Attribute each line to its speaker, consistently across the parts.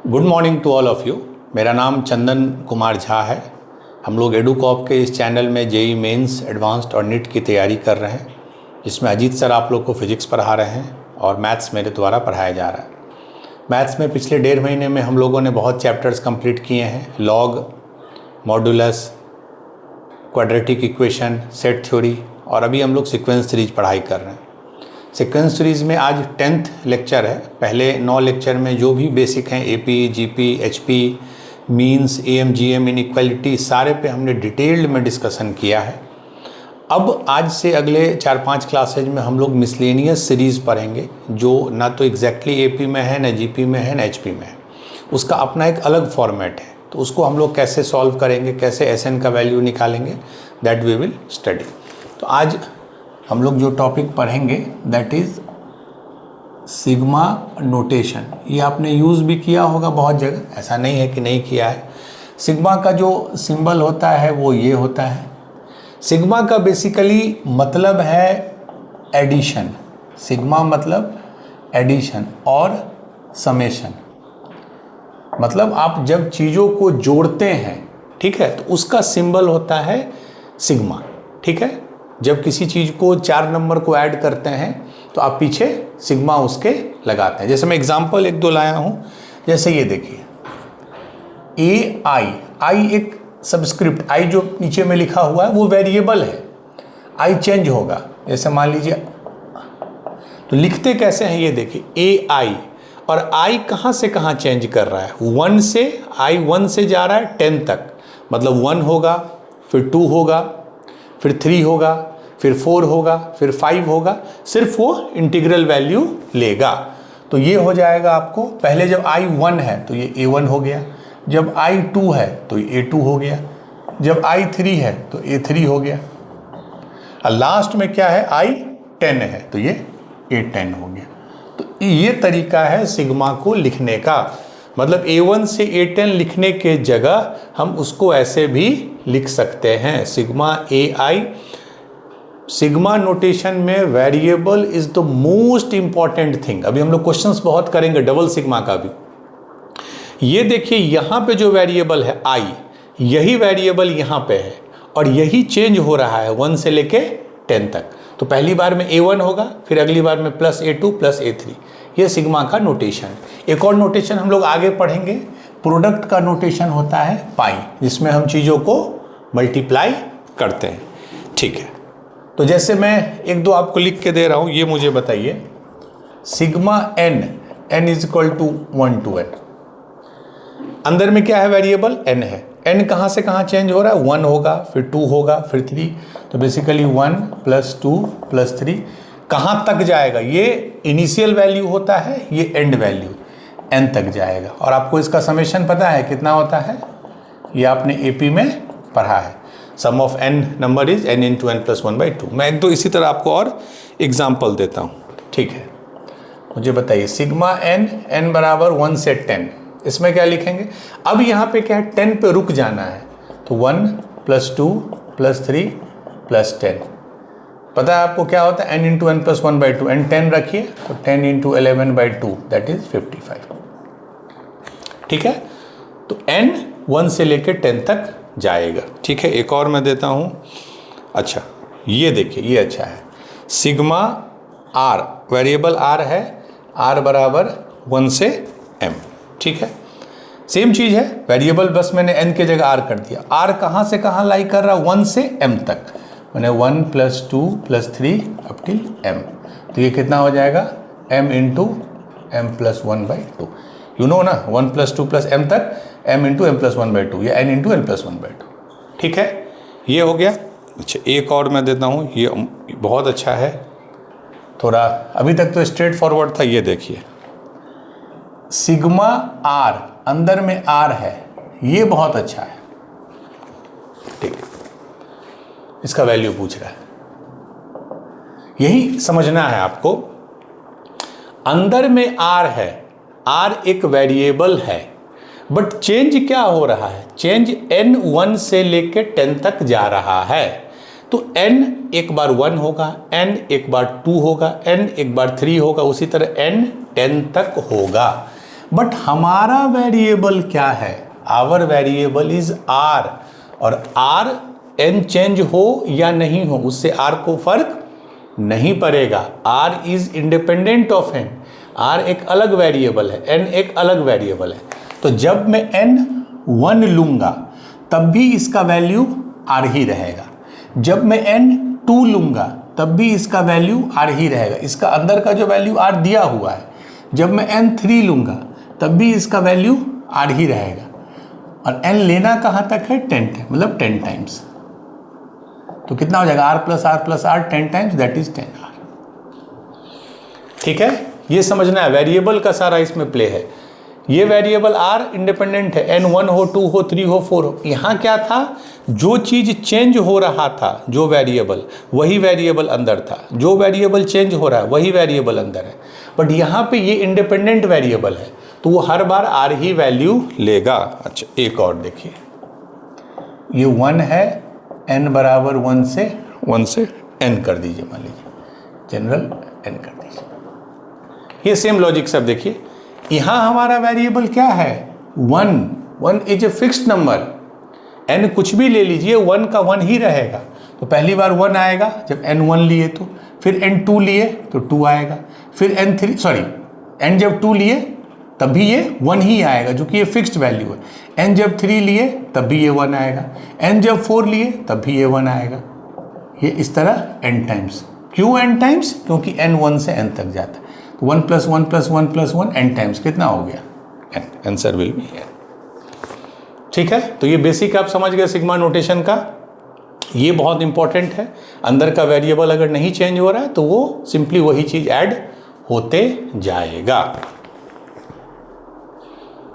Speaker 1: Good morning to all of you. मेरा नाम चंदन कुमार झा है। हम लोग एडुकॉप के इस चैनल में जेई मेंस, एडवांस्ड और नीट की तैयारी कर रहे हैं, जिसमें अजीत सर आप लोग को फिजिक्स पढ़ा रहे हैं और मैथ्स मेरे द्वारा पढ़ाया जा रहा है। मैथ्स में पिछले 1.5 महीने में हम लोगों ने बहुत चैप्टर्स कंप्लीट किए हैं। Log, modulus, quadratic equation, set theory, और अभी हम लोग सीक्वेंस सीरीज पढ़ाई कर रहे हैं। सीक्वेंस सीरीज़ में आज 10th लेक्चर है। पहले 9 लेक्चर में जो भी बेसिक हैं AP, GP, HP, means, am, GM, inequality, सारे पे हमने डिटेल्ड में डिस्कशन किया है। अब आज से अगले 4-5 क्लासेज में हम लोग मिसलेनियस सीरीज़ पढ़ेंगे, जो ना तो एग्जैक्टली एपी में है, ना जीपी में है, ना एचपी में है। उसका अपना एक अलग फॉर्मेट है, तो उसको हम लोग कैसे सॉल्व करेंगे, कैसे एसएन का वैल्यू निकालेंगे, दैट वी विल स्टडी। तो आज हम लोग जो टॉपिक पढ़ेंगे दैट इज़ सिग्मा नोटेशन। ये आपने यूज़ भी किया होगा बहुत जगह, ऐसा नहीं है कि नहीं किया है। सिग्मा का जो सिंबल होता है वो ये होता है। सिग्मा का बेसिकली मतलब है एडिशन। सिग्मा मतलब एडिशन और समेशन। मतलब आप जब चीज़ों को जोड़ते हैं, ठीक है, तो उसका सिंबल होता है सिग्मा। ठीक है, जब किसी चीज़ को 4 नंबर को ऐड करते हैं तो आप पीछे सिग्मा उसके लगाते हैं। जैसे मैं एग्जांपल 1-2 लाया हूँ। जैसे ये देखिए, ए आई एक सबस्क्रिप्ट, आई जो नीचे में लिखा हुआ है वो वेरिएबल है। आई चेंज होगा। जैसे मान लीजिए, तो लिखते कैसे हैं ये देखिए, ए आई, और आई कहाँ से कहाँ चेंज कर रहा है, 1 से, आई 1 से जा रहा है 10 तक, मतलब 1 होगा, फिर 2 होगा, फिर 3 होगा, फिर 4 होगा, फिर 5 होगा। सिर्फ वो इंटीग्रल वैल्यू लेगा। तो ये हो जाएगा आपको, पहले जब आई 1 है तो ये A1 हो गया, जब आई 2 है तो ये A2 हो गया, जब आई 3 है तो A3 हो गया, और लास्ट में क्या है, आई 10 है तो ये A10 हो गया। तो ये तरीका है सिग्मा को लिखने का। मतलब A1 से A10 लिखने के जगह हम उसको ऐसे भी लिख सकते हैं, सिग्मा AI। सिग्मा नोटेशन में variable is the most important thing. अभी हम लोग क्वेश्चंस बहुत करेंगे डबल सिग्मा का भी। ये देखिए, यहाँ पे जो वेरिएबल है आई, यही वेरिएबल यहाँ पे है, और यही चेंज हो रहा है 1 से लेके 10 तक। तो पहली बार में A1 होगा, फिर अगली बार में प्लस A2 प्लस A3। ये सिग्मा का नोटेशन। एक और नोटेशन हम लोग आगे पढ़ेंगे, प्रोडक्ट का नोटेशन होता है पाई, जिसमें हम चीज़ों को मल्टीप्लाई करते हैं। ठीक है, तो जैसे मैं 1-2 आपको लिख के दे रहा हूँ, ये मुझे बताइए, sigma n is equal to 1 to n। अंदर में क्या है, वेरिएबल n है। n कहाँ से कहाँ चेंज हो रहा है, 1 होगा, फिर 2 होगा, फिर 3। तो बेसिकली 1 + 2 + 3 कहाँ तक जाएगा, ये इनिशियल वैल्यू होता है, ये एंड वैल्यू n तक जाएगा। और आपको इसका समेशन पता है कितना होता है, ये आपने एपी में पढ़ा है, sum of n number is n × n + 1/2। मैं 1-2 इसी तरह आपको और एग्जाम्पल देता हूँ। ठीक है, मुझे बताइए, सिग्मा n बराबर 1 से 10, इसमें क्या लिखेंगे। अब यहाँ पे क्या है, 10 पे रुक जाना है, तो 1 + 2 + 3 + 10। पता है आपको क्या होता है, n × n + 1/2, n 10 रखिए, तो 10 × 11/2 दैट इज 55। ठीक है, तो n 1 से लेकर 10 तक जाएगा। ठीक है, एक और मैं देता हूँ। अच्छा, ये देखिए, ये अच्छा है, सिग्मा r, वेरिएबल r है, r बराबर 1 से m। ठीक है, सेम चीज़ है, वेरिएबल बस मैंने n के जगह r कर दिया। r कहाँ से कहाँ लाई कर रहा है, 1 से m तक, मैंने 1 + 2 + 3 अप टिल m। तो ये कितना हो जाएगा, m × m + 1/2। यू नो ना, 1 + 2 + m तक m × m + 1/2, या n × n + 1/2। ठीक है, ये हो गया। अच्छा, एक और मैं देता हूँ, ये बहुत अच्छा है, थोड़ा अभी तक तो स्ट्रेट फॉरवर्ड था। ये देखिए, सिग्मा r, अंदर में r है, ये बहुत अच्छा है। ठीक है, इसका वैल्यू पूछ रहा है, यही समझना है आपको। अंदर में r है, r एक वेरिएबल है, बट चेंज क्या हो रहा है, चेंज n 1 से लेके 10 तक जा रहा है। तो n एक बार 1 होगा, n एक बार 2 होगा, n एक बार 3 होगा, उसी तरह n 10 तक होगा। बट हमारा वेरिएबल क्या है? आवर वेरिएबल इज आर, और आर एन चेंज हो या नहीं हो उससे आर को फर्क नहीं पड़ेगा। R is independent of N, R एक अलग वेरिएबल है, एन एक अलग वेरिएबल है। तो जब मैं एन 1 लूँगा तब भी इसका वैल्यू आर ही रहेगा, जब मैं एन 2 लूँगा तब भी इसका वैल्यू आर ही रहेगा, इसका अंदर का जो वैल्यू आर दिया हुआ है। जब मैं एन 3 लूँगा तब भी इसका वैल्यू आर ही रहेगा, और एन लेना कहाँ तक है? 10, मतलब 10 टाइम्स। तो कितना हो जाएगा? R plus R plus R 10 times, that is 10 R. ठीक है, ये समझना है, वेरिएबल का सारा इसमें प्ले है। ये वेरिएबल आर इंडिपेंडेंट है, एन 1 हो, 2 हो, 3 हो, 4 हो। यहाँ क्या था? जो चीज़ चेंज हो रहा था, जो वेरिएबल, वही वेरिएबल अंदर था। जो वेरिएबल चेंज हो रहा है वही वेरिएबल अंदर है। बट यहाँ पे ये इंडिपेंडेंट वेरिएबल है तो वो हर बार आर ही वैल्यू लेगा। अच्छा, एक और देखिए, ये 1 है, n बराबर 1 से n कर दीजिए, मान लीजिए जनरल n कर दीजिए। ये सेम लॉजिक सब देखिए, यहाँ हमारा वेरिएबल क्या है? 1 is a fixed number, n कुछ भी ले लीजिए 1 का 1 ही रहेगा। तो पहली बार 1 आएगा जब n 1 लिए, तो फिर n 2 लिए तो 2 आएगा, फिर n जब 2 लिए तब भी ये 1 ही आएगा, जो कि ये फिक्स्ड वैल्यू है। n जब 3 लिए तब भी ये 1 आएगा, n जब 4 लिए तब भी ये 1 आएगा। ये इस तरह n टाइम्स। क्यों n टाइम्स? क्योंकि n 1 से n तक जाता है। तो 1 + 1 + 1 + 1 n टाइम्स कितना हो गया? n। Answer will be n। ठीक है, तो ये बेसिक आप समझ गए सिग्मा नोटेशन का। ये बहुत इंपॉर्टेंट है। अंदर का वेरिएबल अगर नहीं चेंज हो रहा है तो वो सिंपली वही चीज़ ऐड होते जाएगा।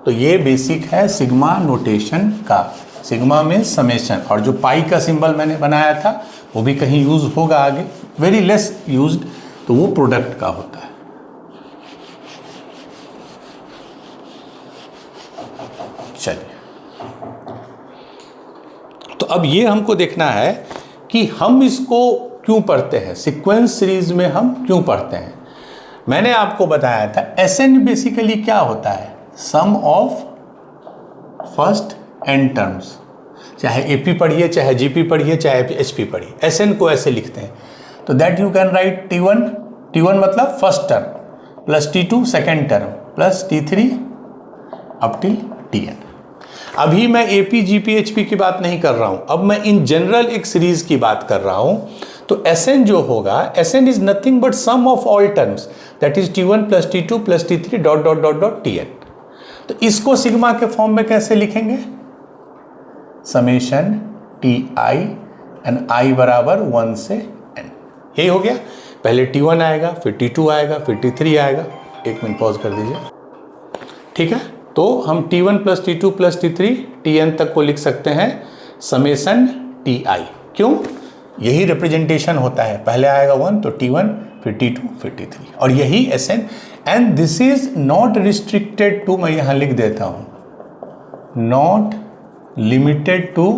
Speaker 1: तो ये बेसिक है सिग्मा नोटेशन का। सिग्मा मीन्स समेशन, और जो पाई का सिंबल मैंने बनाया था वो भी कहीं यूज होगा आगे, वेरी लेस यूज्ड, तो वो प्रोडक्ट का होता है। चलिए, तो अब ये हमको देखना है कि हम इसको क्यों पढ़ते हैं, सीक्वेंस सीरीज में हम क्यों पढ़ते हैं। मैंने आपको बताया था एसएन बेसिकली क्या होता है? Sum of first N terms. चाहे एपी पढ़िए, चाहे जीपी पढ़िए, चाहे एचपी पढ़िए, एसएन को ऐसे लिखते हैं। तो that you can write T1 मतलब first term, plus T2 second term, plus T3 up till Tn। अभी मैं एपी जीपी एचपी की बात नहीं कर रहा हूं, अब मैं इन जनरल एक सीरीज की बात कर रहा हूं। तो एसएन जो होगा, S n is nothing but sum of all terms, that is T1 plus T2 plus T3 dot dot dot dot Tn। तो इसको सिग्मा के फॉर्म में कैसे लिखेंगे? समेशन Ti एंड i बराबर 1 से n। यही हो गया। पहले T1 आएगा, फिर T2 आएगा, फिर T3 आएगा। एक मिनट पॉज कर दीजिए। ठीक है, तो हम T1 plus T2 plus T3 Tn तक को लिख सकते हैं समेशन Ti। क्यों? यही रिप्रेजेंटेशन होता है, पहले आएगा 1 तो T1, फिर T2, फिर T3, और यही Sn। And this is not restricted to, मैं यहां लिख देता हूं, not limited to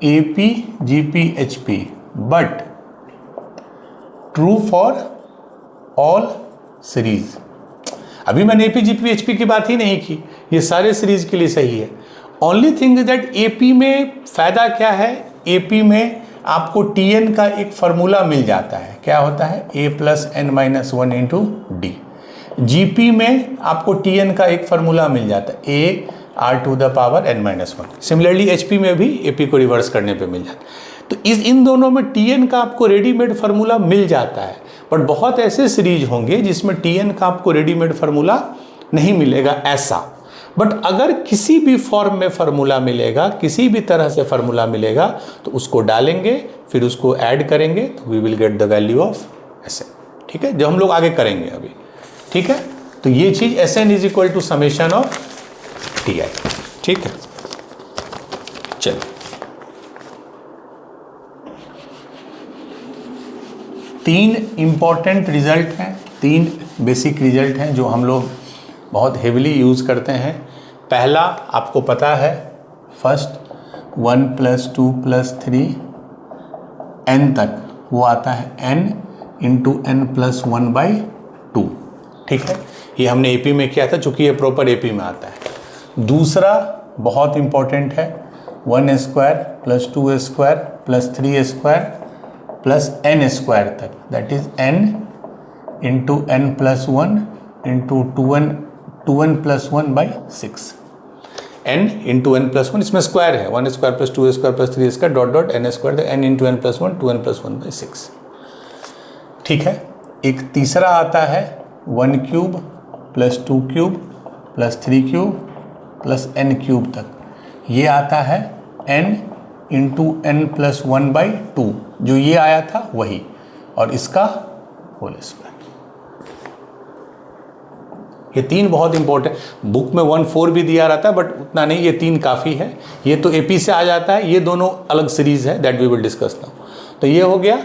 Speaker 1: AP GP HP, but true for all series. अभी मैंने AP GP HP की बात ही नहीं की, ये सारे सीरीज के लिए सही है। Only thing is that AP में फायदा क्या है? AP में आपको Tn का एक फार्मूला मिल जाता है, क्या होता है? A + n-1 into D। GP में आपको Tn का एक फार्मूला मिल जाता है, A r⁴n-1। सिमिलरली HP में भी AP को रिवर्स करने पे मिल जाता है। तो इन दोनों में Tn का आपको रेडीमेड फार्मूला मिल जाता है, बट बहुत ऐसे सीरीज होंगे जिसमें Tn का आपको रेडीमेड फार्मूला नहीं मिलेगा ऐसा। बट अगर किसी भी फॉर्म में फार्मूला मिलेगा, किसी भी तरह से फार्मूला मिलेगा, तो उसको डालेंगे, फिर उसको ऐड करेंगे, तो we will get the value of Sn। ठीक है, जो हम लोग आगे करेंगे अभी। ठीक है, तो ये चीज Sn is equal to summation of Ti। ठीक है, चलिए, तीन इंपॉर्टेंट रिजल्ट हैं, तीन बेसिक रिजल्ट हैं जो हम लोग बहुत हेविली यूज़ करते हैं। पहला आपको पता है, फर्स्ट 1 + 2 + 3 n तक, वो आता है n × n + 1/2। ठीक है, ये हमने एपी में किया था, चूंकि ये प्रॉपर एपी में आता है। दूसरा बहुत इंपॉर्टेंट है, 1 square plus 2 square plus 3 square plus n square तक, that is n into n plus 1 into 2n plus 1 by 6, n into n plus 1, इसमें स्क्वायर है, 1 square plus 2 square plus 3 square dot dot n square, n into n plus 1 2n plus 1 by 6। ठीक है, एक तीसरा आता है 1 cube plus 2 cube plus 3 cube plus n cube तक, ये आता है n into n plus 1 by 2, जो ये आया था वही, और इसका होल स्क्वायर। ये 3 बहुत इंपॉर्टेंट, बुक में 1 4 भी दिया रहता है बट उतना नहीं, ये 3 काफ़ी है। ये तो एपी से आ जाता है, ये दोनों अलग सीरीज है, that we will discuss now. तो ये हो गया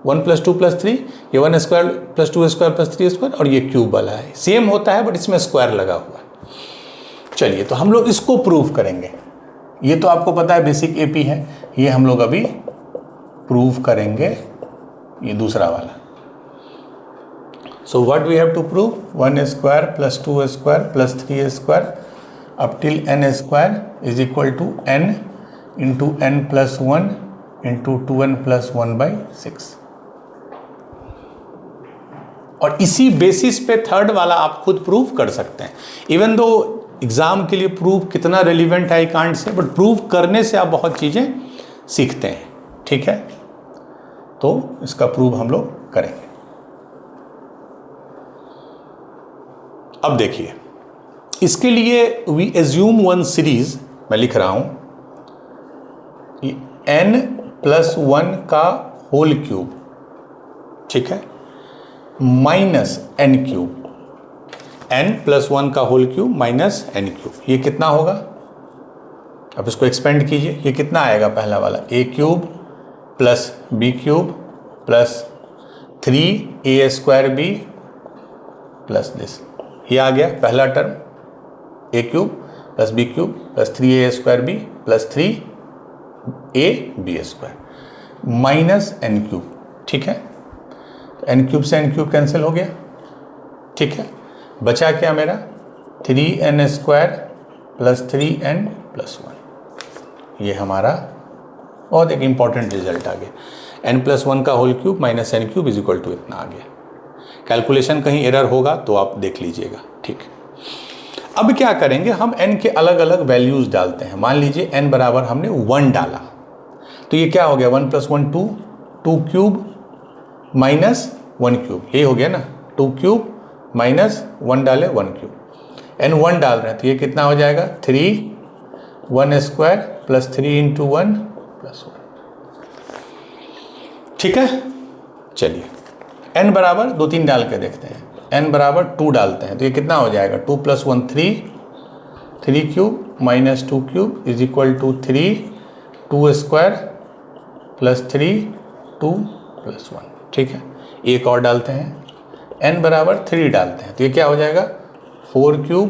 Speaker 1: 1 प्लस 2 प्लस 3, ये 1 square plus 2 square plus 3 square, और ये क्यूब वाला है, सेम होता है बट इसमें स्क्वायर लगा हुआ है। चलिए, तो हम लोग इसको प्रूव करेंगे। ये तो आपको पता है बेसिक एपी है, ये हम लोग अभी प्रूव करेंगे, ये दूसरा वाला। So what we have to prove, 1 square plus 2 square plus 3 square up till n square is equal to n into n plus 1 into 2n plus 1 by 6। और इसी बेसिस पे थर्ड वाला आप खुद प्रूव कर सकते हैं। इवन दो एग्जाम के लिए प्रूव कितना रेलिवेंट है I can't say, but prove करने से आप बहुत चीज़ें सीखते हैं। ठीक है, तो इसका प्रूव हम लोग करेंगे। अब देखिए, इसके लिए वी एज्यूम वन सीरीज, मैं लिख रहा हूं n प्लस 1 का होल क्यूब, ठीक है, minus n cube, n plus 1 का whole cube minus n cube, ये कितना होगा? अब इसको एक्सपेंड कीजिए, ये कितना आएगा? पहला वाला a cube plus b cube plus 3a square b plus this, ये आ गया पहला term, a cube plus b cube plus 3a square b plus 3a b square minus n cube. ठीक है, n क्यूब से n क्यूब कैंसिल हो गया। ठीक है, बचा क्या मेरा? 3n square plus 3n plus 1, ये हमारा बहुत एक इंपॉर्टेंट रिजल्ट आ गया। n प्लस 1 का whole cube minus n cube is equal to इतना आ गया। कैलकुलेशन कहीं एरर होगा तो आप देख लीजिएगा। ठीक, अब क्या करेंगे, हम n के अलग अलग वैल्यूज डालते हैं। मान लीजिए n बराबर हमने 1 डाला, तो ये क्या हो गया? 1 प्लस 1 2, 2 क्यूब माइनस 1 क्यूब, यही हो गया ना, 2 क्यूब माइनस 1 डाले 1 क्यूब, n 1 डाल रहे हैं तो ये कितना हो जाएगा? 3 1 स्क्वायर प्लस 3 इंटू 1 प्लस 1। ठीक है, चलिए n बराबर 2 3 डाल के देखते हैं। n बराबर 2 डालते हैं तो ये कितना हो जाएगा? 2 plus 1 3 cube minus 2 cube is equal to 3 2 square plus 3 2 plus 1। ठीक है, एक और डालते हैं, n बराबर 3 डालते हैं तो ये क्या हो जाएगा? 4 cube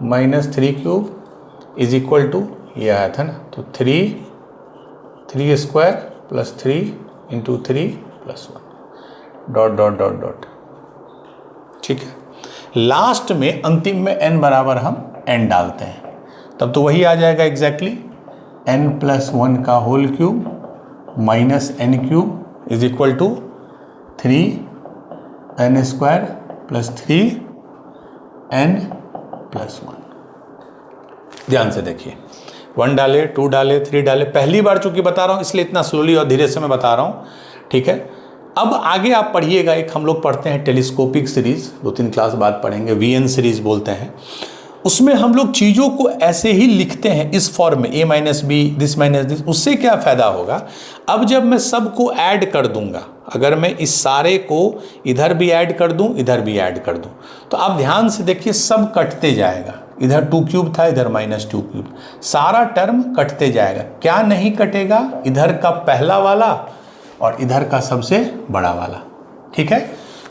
Speaker 1: minus 3 cube is equal to, ये आया था ना, तो 3 square plus 3 into 3 plus 1 dot dot dot dot. ठीक है, लास्ट में अंतिम में n बराबर हम n डालते हैं, तब तो वही आ जाएगा एग्जैक्टली, n प्लस 1 का whole cube minus n cube is equal to 3n square plus 3n plus 1। ध्यान से देखिए, 1 डाले 2 डाले 3 डाले, पहली बार चूंकि बता रहा हूँ इसलिए इतना स्लोली और धीरे से मैं बता रहा हूँ। ठीक है, अब आगे आप पढ़िएगा, एक हम लोग पढ़ते हैं टेलीस्कोपिक सीरीज, 2-3 क्लास बाद पढ़ेंगे, VN सीरीज बोलते हैं। उसमें हम लोग चीज़ों को ऐसे ही लिखते हैं इस फॉर्म में, a minus B this minus this. उससे क्या फ़ायदा होगा? अब जब मैं सबको ऐड कर दूंगा, अगर मैं इस सारे को इधर भी ऐड कर दूं इधर भी ऐड कर दूं, तो आप ध्यान से देखिए सब कटते जाएगा। इधर 2 क्यूब था, इधर माइनस 2 क्यूब, सारा टर्म कटते जाएगा। क्या नहीं कटेगा? इधर का पहला वाला और इधर का सबसे बड़ा वाला। ठीक है,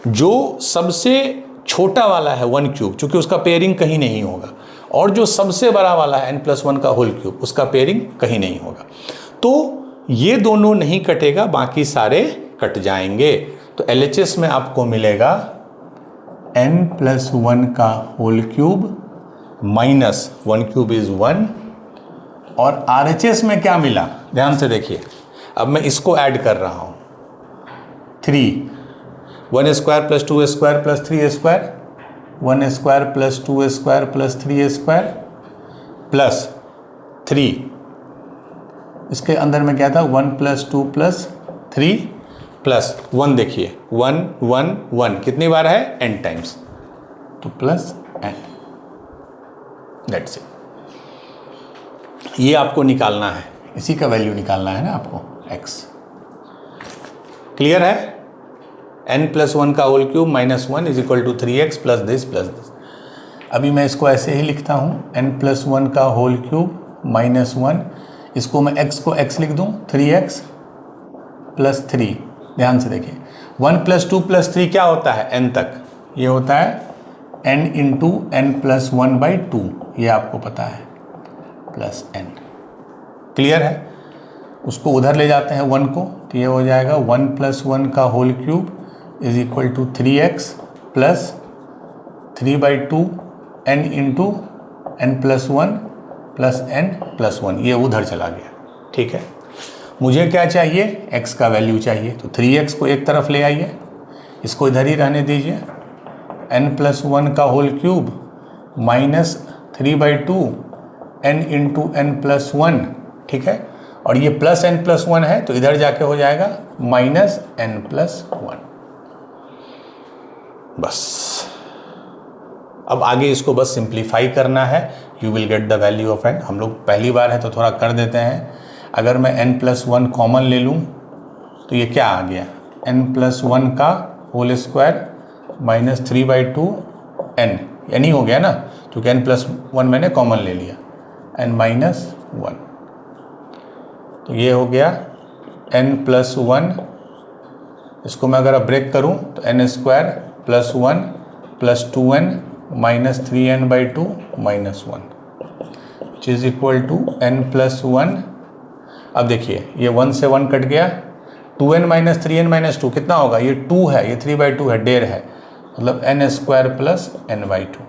Speaker 1: जो सबसे छोटा वाला है 1 क्यूब, चूंकि उसका पेयरिंग कहीं नहीं होगा, और जो सबसे बड़ा वाला है n प्लस 1 का होल क्यूब, उसका पेयरिंग कहीं नहीं होगा, तो ये दोनों नहीं कटेगा, बाकी सारे कट जाएंगे। तो LHS में आपको मिलेगा n प्लस 1 का whole cube minus 1 cube is 1। और RHS में क्या मिला, ध्यान से देखिए, अब मैं इसको ऐड कर रहा हूँ, 3, 1 square plus 2 square plus 3 square, 1 square plus 2 square plus 3 square plus 3, इसके अंदर में क्या था, 1 प्लस 2 प्लस 3 प्लस 1, देखिए 1 1 1 कितनी बार है, n टाइम्स, तो प्लस n, दैट्स इट। ये आपको निकालना है, इसी का वैल्यू निकालना है ना आपको, x। क्लियर है? n प्लस 1 का whole cube minus 1 is equal to 3x plus this plus this. अभी मैं इसको ऐसे ही लिखता हूँ, n प्लस 1 का होल क्यूब माइनस 1, इसको मैं x को x लिख दूँ, 3x प्लस 3। ध्यान से देखिए, 1 प्लस 2 प्लस 3 क्या होता है, n तक, ये होता है n इंटू n प्लस 1/2, ये आपको पता है, प्लस n। क्लियर है? उसको उधर ले जाते हैं 1 को, तो ये हो जाएगा 1 प्लस 1 का whole cube is equal to 3x plus 3/2 n into n plus 1 plus n plus 1, ये उधर चला गया। ठीक है, मुझे क्या चाहिए, x का वैल्यू चाहिए, तो 3x को एक तरफ ले आइए, इसको इधर ही रहने दीजिए, n प्लस 1 का whole cube minus 3/2 n into n plus 1। ठीक है, और ये प्लस n प्लस 1 है, तो इधर जाके हो जाएगा माइनस n प्लस 1। बस अब आगे इसको बस सिंप्लीफाई करना है, you will get the value of n। हम लोग पहली बार है तो थोड़ा कर देते हैं। अगर मैं n प्लस 1 कॉमन ले लूँ तो ये क्या आ गया, n प्लस 1 का होल स्क्वायर माइनस 3/2 n, यानी हो गया ना, क्योंकि n प्लस 1 मैंने कॉमन ले लिया, n माइनस 1, तो ये हो गया n प्लस 1। इसको मैं अगर अब ब्रेक करूँ तो n square plus 1 plus 2n minus 3n/2 minus 1 which is equal to n plus 1। अब देखिए ये 1 से 1 कट गया, 2n माइनस 3n माइनस 2 कितना होगा, ये 2 है, ये 3/2 है, डेढ़ है, मतलब n स्क्वायर प्लस n/2,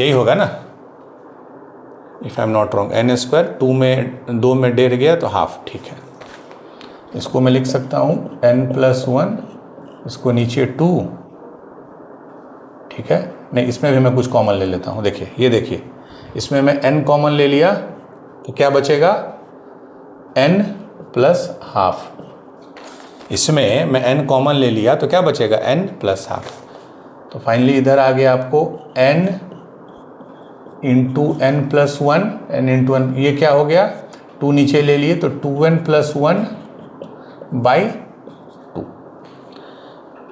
Speaker 1: यही होगा ना, if I am not wrong. n square 2 में डेढ़ गया तो हाफ। ठीक है, इसको मैं लिख सकता हूँ n प्लस 1, इसको नीचे 2। ठीक है, नहीं इसमें भी मैं कुछ कॉमन ले लेता हूँ, देखिए ये देखिए, इसमें मैं n कॉमन ले लिया तो क्या बचेगा, n प्लस हाफ। इसमें मैं n कॉमन ले लिया तो क्या बचेगा, n प्लस हाफ। तो फाइनली इधर आ गया आपको n into n plus 1, n into n, ये क्या हो गया, 2 नीचे ले लिए तो 2n प्लस 1/2,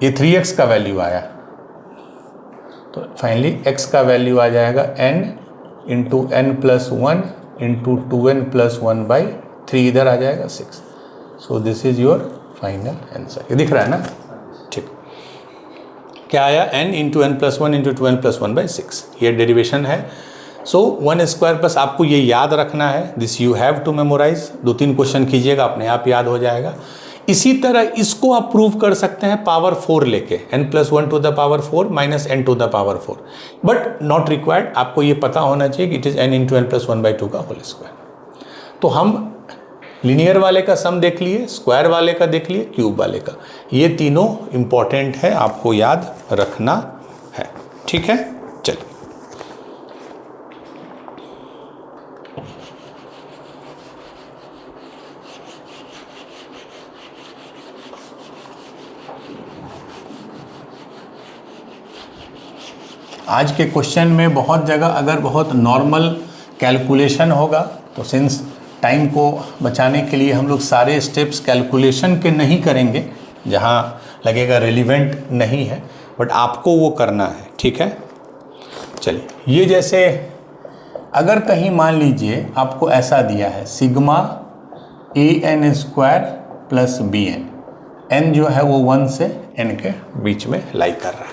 Speaker 1: ये 3x का वैल्यू आया। तो फाइनली x का वैल्यू आ जाएगा n into n plus 1 into 2n plus 1/3, इधर आ जाएगा 6। सो this is your final answer. ये दिख रहा है ना, ठीक, क्या आया, n into n plus 1 into 2n plus 1/6, ये डेरिवेशन है। सो 1 स्क्वायर प्लस आपको ये याद रखना है, this you have to memorise. 2-3 question कीजिएगा, अपने आप याद हो जाएगा। इसी तरह इसको आप प्रूव कर सकते हैं पावर 4 लेके, n plus 1 to the power 4 minus n to the power 4, but not required. आपको ये पता होना चाहिए कि it is n into n plus 1/2 का होल स्क्वायर। तो हम लीनियर वाले का सम देख लिए, स्क्वायर वाले का देख लिए, क्यूब वाले का, ये तीनों इंपॉर्टेंट है, आपको याद रखना है। ठीक है, चलिए आज के क्वेश्चन में बहुत जगह अगर बहुत नॉर्मल कैलकुलेशन होगा तो सिंस टाइम को बचाने के लिए हम लोग सारे स्टेप्स कैलकुलेशन के नहीं करेंगे, जहाँ लगेगा रिलेवेंट नहीं है, बट आपको वो करना है। ठीक है, चलिए ये जैसे अगर कहीं मान लीजिए आपको ऐसा दिया है sigma an square plus bn, n जो है वो 1 से n के बीच में लाई कर रहा है,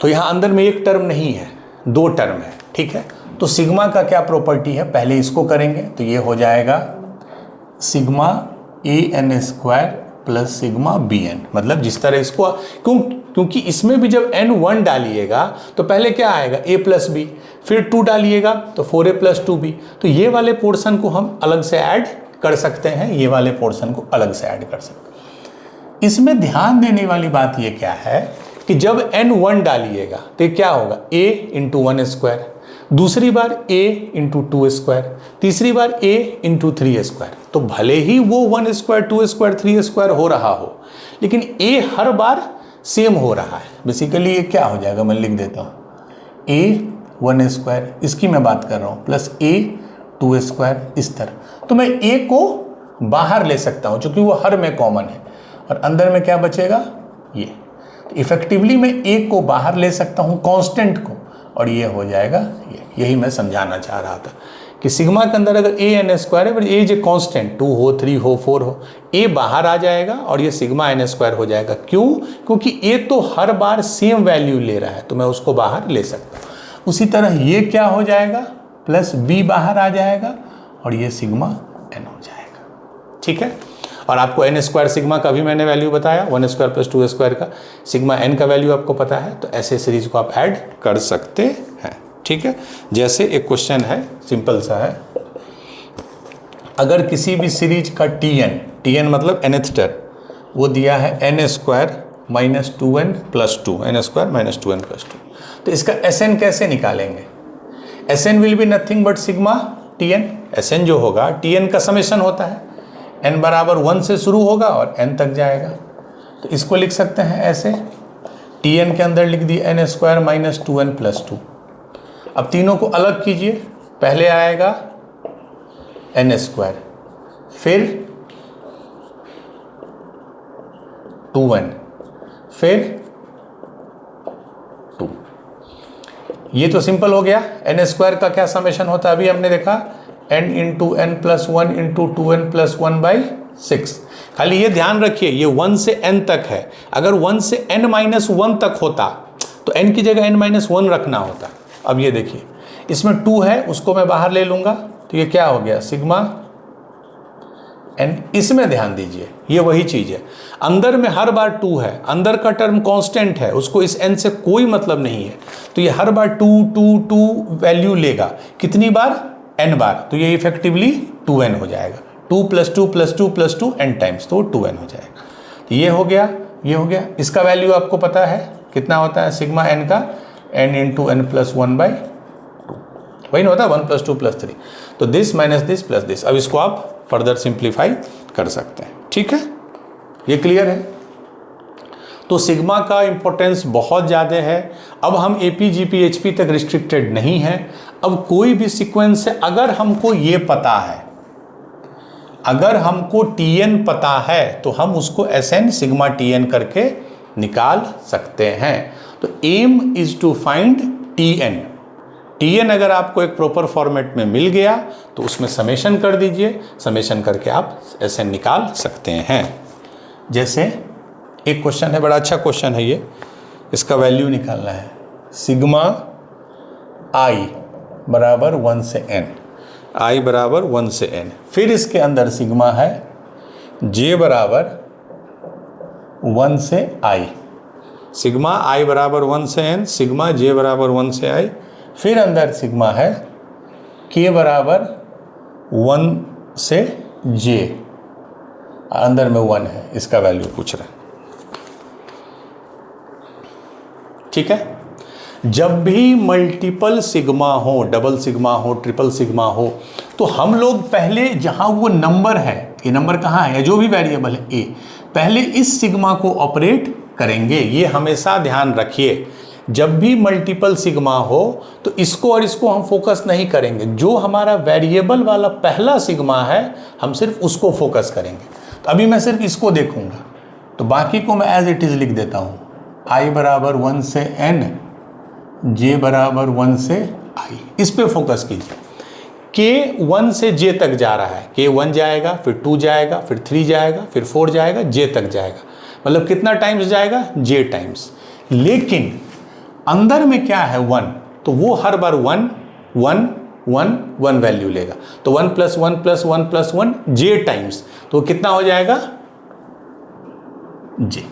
Speaker 1: तो यहाँ अंदर में एक टर्म नहीं है, 2 टर्म है। ठीक है, तो सिग्मा का क्या प्रॉपर्टी है, पहले इसको करेंगे तो ये हो जाएगा sigma an square plus sigma bn, मतलब जिस तरह इसको, क्योंकि इसमें भी जब n 1 डालिएगा तो पहले क्या आएगा a प्लस बी, फिर 2 डालिएगा तो 4a प्लस 2b। तो ये वाले पोर्शन को हम अलग से ऐड कर सकते हैं, ये वाले पोर्शन को अलग से ऐड कर सकते हैं। इसमें ध्यान देने वाली बात ये क्या है कि जब n 1 डालिएगा तो ये क्या होगा, a इंटू 1 स्क्वायर, दूसरी बार a इंटू 2 स्क्वायर, तीसरी बार a इंटू 3 स्क्वायर। तो भले ही वो 1 स्क्वायर 2 स्क्वायर 3 स्क्वायर हो रहा हो, लेकिन a हर बार सेम हो रहा है। बेसिकली ये क्या हो जाएगा, मैं लिख देता हूँ a 1 स्क्वायर, इसकी मैं बात कर रहा हूँ, प्लस a 2 स्क्वायर, इस तरह। तो मैं a को बाहर ले सकता हूँ क्योंकि वो हर में कॉमन है, और अंदर में क्या बचेगा, ये। तो इफेक्टिवली मैं a को बाहर ले सकता हूँ कांस्टेंट को, और ये हो जाएगा ये। यही मैं समझाना चाह रहा था कि सिग्मा के अंदर अगर a n स्क्वायर है, बट a जो कांस्टेंट 2 हो 3 हो 4 हो, a बाहर आ जाएगा और ये सिग्मा n स्क्वायर हो जाएगा। क्यों? क्योंकि a तो हर बार सेम वैल्यू ले रहा है, तो मैं उसको बाहर ले सकता हूँ। उसी तरह ये क्या हो जाएगा, प्लस b बाहर आ जाएगा और ये सिग्मा n हो जाएगा। ठीक है, और आपको n स्क्वायर सिग्मा का भी मैंने वैल्यू बताया, 1 स्क्वायर प्लस 2 स्क्वायर का, सिग्मा n का वैल्यू आपको पता है। तो ऐसे सीरीज को आप ऐड कर सकते हैं। ठीक है, जैसे एक क्वेश्चन है, सिंपल सा है, अगर किसी भी सीरीज का tn मतलब nth टर्म, वो दिया है n square minus 2n plus 2, n square minus 2n plus 2, तो इसका Sn कैसे निकालेंगे? Sn will be nothing but sigma tn। Sn जो होगा tn का समेशन होता है, n बराबर 1 से शुरू होगा और n तक जाएगा। तो इसको लिख सकते हैं ऐसे, tn के अंदर लिख दिए n square minus 2n plus 2। अब तीनों को अलग कीजिए, पहले आएगा n स्क्वायर, फिर 2n, फिर 2। ये तो सिंपल हो गया। n स्क्वायर का क्या समेशन होता है, अभी हमने देखा, n into N plus 1 into 2n plus 1 by 6। खाली ये ध्यान रखिए ये 1 से n तक है, अगर 1 से n माइनस 1 तक होता तो n की जगह n माइनस 1 रखना होता। अब ये देखिए इसमें 2 है, उसको मैं बाहर ले लूँगा, तो ये क्या हो गया, सिग्मा n। इसमें ध्यान दीजिए ये वही चीज़ है, अंदर में हर बार 2 है, अंदर का टर्म कांस्टेंट है, उसको इस n से कोई मतलब नहीं है, तो ये हर बार 2 2 2 वैल्यू लेगा। कितनी बार, n बार, तो ये इफेक्टिवली 2n हो जाएगा। 2 plus 2 plus 2 plus 2 n times, तो 2n हो जाएगा। तो ये हो गया, ये हो गया। इसका वैल्यू आपको पता है कितना होता है, सिग्मा n का n into N plus 1 by 2, वही ना होता है 1 प्लस 2 प्लस 3। तो this minus this plus this. अब इसको आप फर्दर सिंप्लीफाई कर सकते हैं। ठीक है, ये क्लियर है। तो सिग्मा का इंपॉर्टेंस बहुत ज़्यादा है। अब हम AP GP HP तक रिस्ट्रिक्टेड नहीं है। अब कोई भी सीक्वेंस से अगर हमको ये पता है, अगर हमको Tn पता है, तो हम उसको Sn सिग्मा Tn करके निकाल सकते हैं। तो aim is to find Tn। Tn अगर आपको एक प्रॉपर फॉर्मेट में मिल गया तो उसमें समेशन कर दीजिए, समेशन करके आप Sn निकाल सकते हैं। जैसे एक क्वेश्चन है, बड़ा अच्छा क्वेश्चन है ये, इसका वैल्यू निकालना है, सिग्मा i बराबर 1 से n, i बराबर 1 से n, फिर इसके अंदर सिग्मा है j बराबर 1 से i, सिग्मा i बराबर 1 से n, सिग्मा j बराबर 1 से i, फिर अंदर सिग्मा है k बराबर 1 से j, अंदर में 1 है, इसका वैल्यू पूछ रहा है। ठीक है, जब भी मल्टीपल सिग्मा हो, डबल सिग्मा हो, ट्रिपल सिग्मा हो, तो हम लोग पहले जहां वो नंबर है, ये नंबर कहाँ है, जो भी वेरिएबल है a, पहले इस सिग्मा को ऑपरेट करेंगे। ये हमेशा ध्यान रखिए, जब भी मल्टीपल सिग्मा हो तो इसको और इसको हम फोकस नहीं करेंगे, जो हमारा वेरिएबल वाला पहला सिग्मा है हम सिर्फ उसको फोकस करेंगे। तो अभी मैं सिर्फ इसको देखूंगा, तो बाकी को मैं एज इट इज़ लिख देता हूँ, i बराबर 1 से n, j बराबर 1 से i, इस पे फोकस कीजिए। k 1 से j तक जा रहा है, k 1 जाएगा, फिर 2 जाएगा, फिर 3 जाएगा, फिर 4 जाएगा, j तक जाएगा, मतलब कितना टाइम्स जाएगा, j टाइम्स। लेकिन अंदर में क्या है 1, तो वो हर बार 1 1 1 1 वैल्यू लेगा, तो 1 plus 1 plus 1 plus 1 j times, तो कितना हो जाएगा j।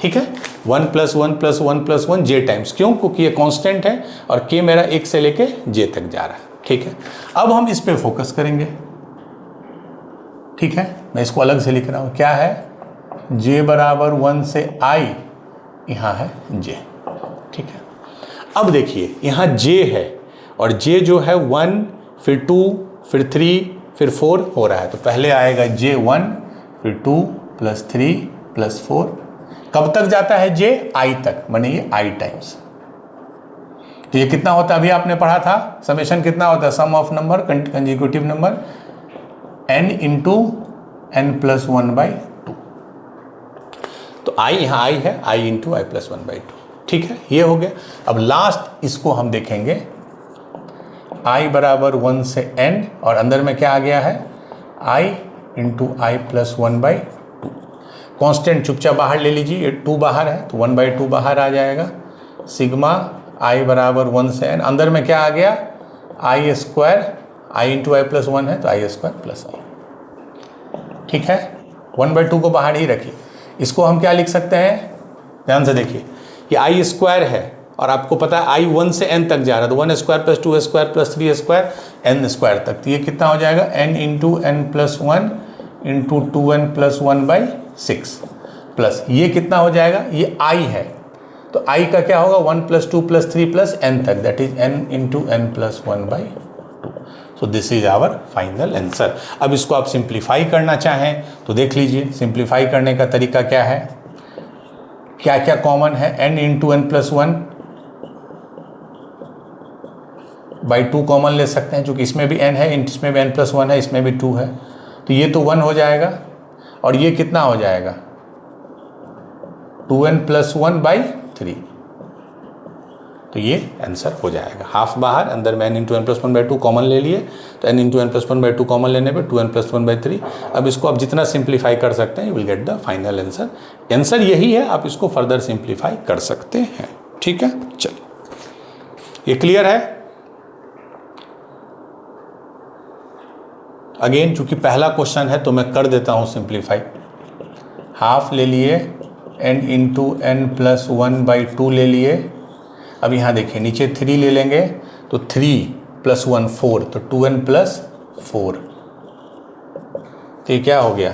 Speaker 1: ठीक है, 1 + 1 + 1 + 1 j टाइम्स। क्यों? क्योंकि ये कांस्टेंट है और k मेरा 1 से लेके j तक जा रहा है। ठीक है, अब हम इस पे फोकस करेंगे। ठीक है, मैं इसको अलग से लिख रहा हूँ। क्या है? j बराबर 1 से I, यहाँ है j। ठीक है, अब देखिए यहाँ j है और j जो है 1, फिर 2, फिर 3, फिर 4 हो रहा है। तो पहले आएगा j1, फिर 2 + 3 + 4। कब तक जाता है j? I तक, माने ये I टाइम्स। तो ये कितना होता है? अभी आपने पढ़ा था समेशन कितना होता है? Sum of number consecutive number n into n + 1/2। तो I यहाँ I है, I इंटू I + 1/2। ठीक है, ये हो गया। अब लास्ट इसको हम देखेंगे, I बराबर 1 से n और अंदर में क्या आ गया है? I into I + 1/2। कांस्टेंट चुपचाप बाहर ले लीजिए, ये 2 बाहर है तो 1/2 बाहर आ जाएगा। सिग्मा I बराबर 1 से n, अंदर में क्या आ गया? I², I इंटू I + 1 है तो I² + I। ठीक है, 1/2 को बाहर ही रखिए। इसको हम क्या लिख सकते हैं? ध्यान से देखिए, ये I² है और आपको पता है I 1 से n तक जा रहा है, तो 1² + 2² + 3² n² तक। तो ये कितना हो जाएगा? n into n + 1 into 2n + 1/6 plus ये कितना हो जाएगा? ये I है तो I का क्या होगा? 1 + 2 + 3 + n तक, that is n into n + 1/2। So this is our final answer. अब इसको आप सिंप्लीफाई करना चाहें तो देख लीजिए, सिंप्लीफाई करने का तरीका क्या है? क्या क्या कॉमन है? n इंटू n + 1/2 कॉमन ले सकते हैं, क्योंकि इसमें भी n है, इसमें भी n + 1 है, इसमें भी 2 है, तो ये तो 1 हो जाएगा और ये कितना हो जाएगा? 2n + 1/3। तो ये आंसर हो जाएगा। हाफ बाहर, अंदर में n इंटू n + 1/2 कॉमन ले लिए, तो n इंटू n + 1/2 कॉमन लेने पे 2n + 1/3। अब इसको आप जितना सिंप्लीफाई कर सकते हैं, you will get the final answer. Answer यही है, आप इसको फर्दर सिंप्लीफाई कर सकते हैं। ठीक है, चलिए, ये क्लियर है? अगेन चूंकि पहला क्वेश्चन है तो मैं कर देता हूँ सिंप्लीफाई। हाफ ले लिए, n इंटू n + 1/2 ले लिए। अब यहाँ देखिए, नीचे 3 ले लेंगे तो 3 + 1 4, तो 2n + 4। तो ये क्या हो गया?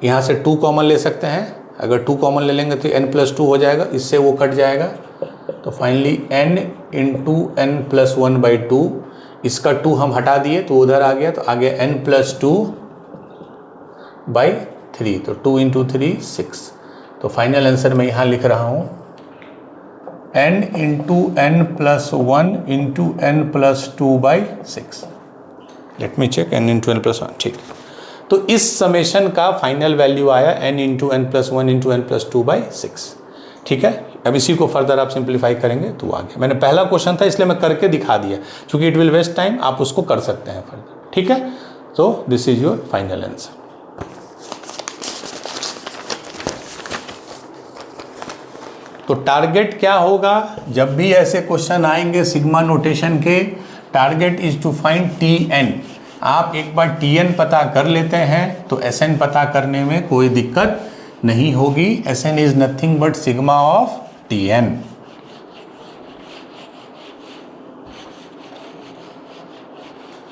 Speaker 1: यहाँ से 2 कॉमन ले सकते हैं, अगर 2 कॉमन ले लेंगे तो n + 2 हो जाएगा, इससे वो कट जाएगा। तो फाइनली n इंटू n + 1/2, इसका 2 हम हटा दिए तो उधर आ गया, तो आ गया n + 2/3, तो 2 इंटू 3 6। तो फाइनल आंसर मैं यहाँ लिख रहा हूँ n into n + 1 into n + 2/6। Let me check, n into n + 1, ठीक। तो इस समेशन का फाइनल वैल्यू आया n into n + 1 into n + 2/6। ठीक है, अब इसी को फर्दर आप सिंप्लीफाई करेंगे तो आ गया। मैंने पहला क्वेश्चन था इसलिए मैं करके दिखा दिया, क्योंकि इट विल वेस्ट टाइम, आप उसको कर सकते हैं फर्दर। ठीक है, तो this is your final answer. तो टारगेट क्या होगा? जब भी ऐसे क्वेश्चन आएंगे सिग्मा नोटेशन के, target is to find Tn। आप एक बार Tn पता कर लेते हैं तो Sn पता करने में कोई दिक्कत नहीं होगी। Sn is nothing but sigma of Tn।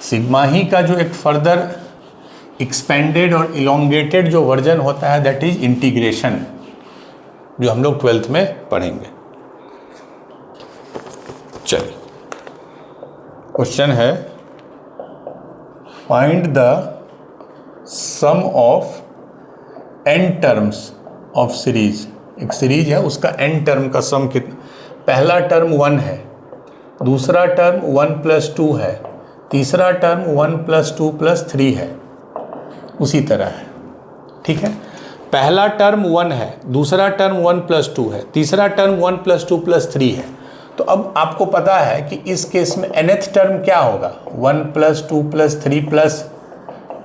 Speaker 1: Sigma ही का जो एक फर्दर एक्सपेंडेड और इलोंगेटेड जो वर्जन होता है, दैट इज इंटीग्रेशन, जो हम लोग 12th में पढ़ेंगे। चलिए, क्वेश्चन है find the sum of n terms of series. एक सीरीज है, उसका n टर्म का सम कितना? पहला टर्म 1 है, दूसरा टर्म 1 + 2 है, तीसरा टर्म 1 + 2 + 3 है, उसी तरह है। ठीक है, पहला टर्म 1 है, दूसरा टर्म 1 + 2 है, तीसरा टर्म 1 + 2 + 3 है। तो अब आपको पता है कि इस केस में nth टर्म क्या होगा? 1 + 2 + 3 +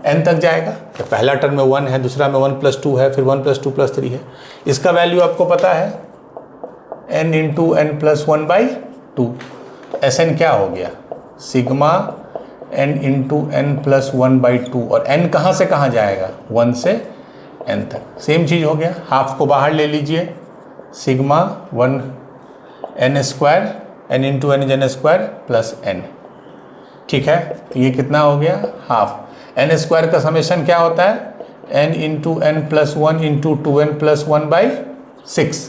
Speaker 1: n तक जाएगा। तो पहला टर्म में 1 है, दूसरा में 1 + 2 है, फिर 1 + 2 + 3 है। इसका वैल्यू आपको पता है n इंटू n + 1/2। Sn क्या हो गया? सिग्मा n इंटू n + 1/2, और n कहाँ से कहाँ जाएगा? 1 से n तक। सेम चीज़ हो गया। हाफ को बाहर ले लीजिए, sigma 1 n square, n into n is n square plus n। ठीक है, ये कितना हो गया? हाफ। n स्क्वायर का समेशन क्या होता है? n into N plus 1 into 2n plus 1 by 6।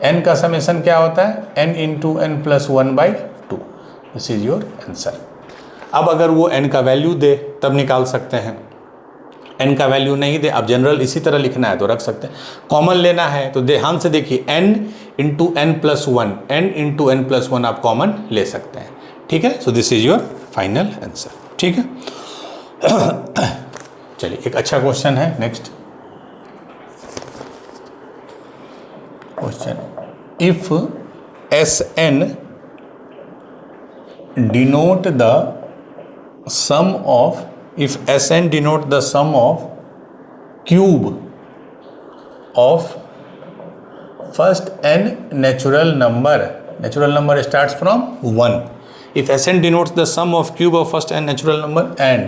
Speaker 1: n का समेशन क्या होता है? n into N plus 1 by 2। This is your answer. अब अगर वो n का वैल्यू दे तब निकाल सकते हैं, n का वैल्यू नहीं दे, अब जनरल इसी तरह लिखना है तो रख सकते हैं। कॉमन लेना है तो ध्यान से देखिए, n into N plus 1, n into N plus 1 आप कॉमन ले सकते हैं। ठीक है, so this is your final answer. ठीक है, चलिए एक अच्छा क्वेश्चन है। Next question, if Sn denote the sum of, if Sn denote the sum of cube of first n natural number starts from 1. If Sn denotes the sum of cube of first n natural number and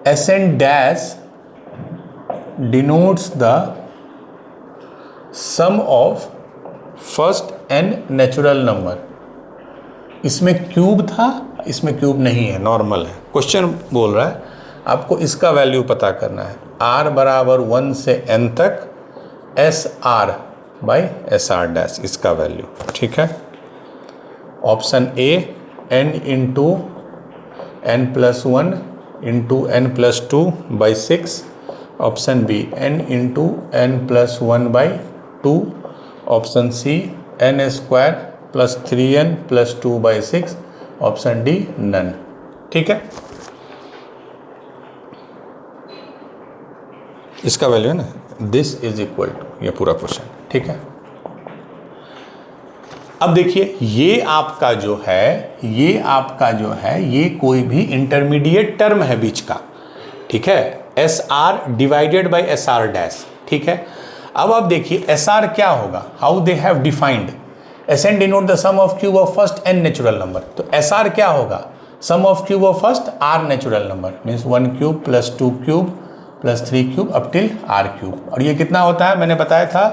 Speaker 1: Sn dash denotes the sum of first n natural number, इसमें cube था, इसमें cube नहीं है, normal है। Question बोल रहा है आपको इसका वैल्यू पता करना है। r बराबर 1 से n तक s r by S R dash, इसका वैल्यू। ठीक है, option A n into N plus 1 into N plus 2 by 6, option B n into N plus 1 by 2, option C n square plus 3n plus 2 by 6, option D none. ठीक है, इसका value है ना, this is equal to, ये पूरा question. ठीक है, अब देखिए ये आपका जो है, ये कोई भी इंटरमीडिएट टर्म है बीच का। ठीक है, S R divided by S R dash. ठीक है, अब आप देखिए एस आर क्या होगा, how they have defined. Sn denote the sum of cube of first n natural number, तो SR क्या होगा? Sum of cube of first r natural number, means 1 cube plus 2 cube plus 3 cube up till r cube. और ये कितना होता है? मैंने बताया था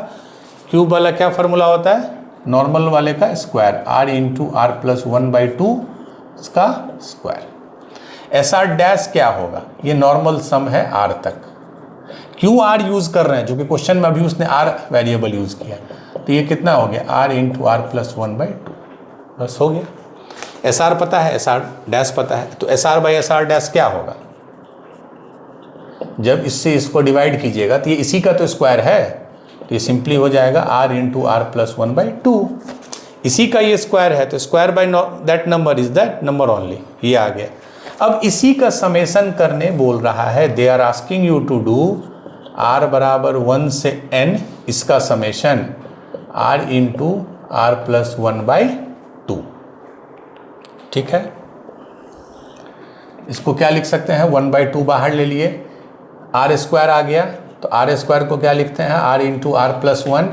Speaker 1: क्यूब वाला क्या फॉर्मूला होता है, नॉर्मल वाले का square, r into r plus 1 by 2 इसका स्क्वायर। SR डैश क्या होगा? ये नॉर्मल सम है r तक। क्यों r यूज़ कर रहे हैं? जो कि क्वेश्चन में अभी उसने r वेरिएबल यूज़ किया, तो ये कितना हो गया? r into r plus 1 by 2, बस हो गया। एस आर पता है, एस आर डैश पता है, तो S r by S R dash क्या होगा? जब इससे इसको डिवाइड कीजिएगा तो ये इसी का तो स्क्वायर है, तो ये सिंपली हो जाएगा r into r plus 1 by 2। इसी का ये स्क्वायर है, तो square by that number is that number only, ये आ गया। अब इसी का समेसन करने बोल रहा है, they are asking you to do r बराबर 1 से n, इसका summation r into r plus 1 by 2। ठीक है, इसको क्या लिख सकते हैं? 1 बाई 2 बाहर ले लिए, आर स्क्वायर आ गया, तो आर स्क्वायर को क्या लिखते हैं? r into r plus 1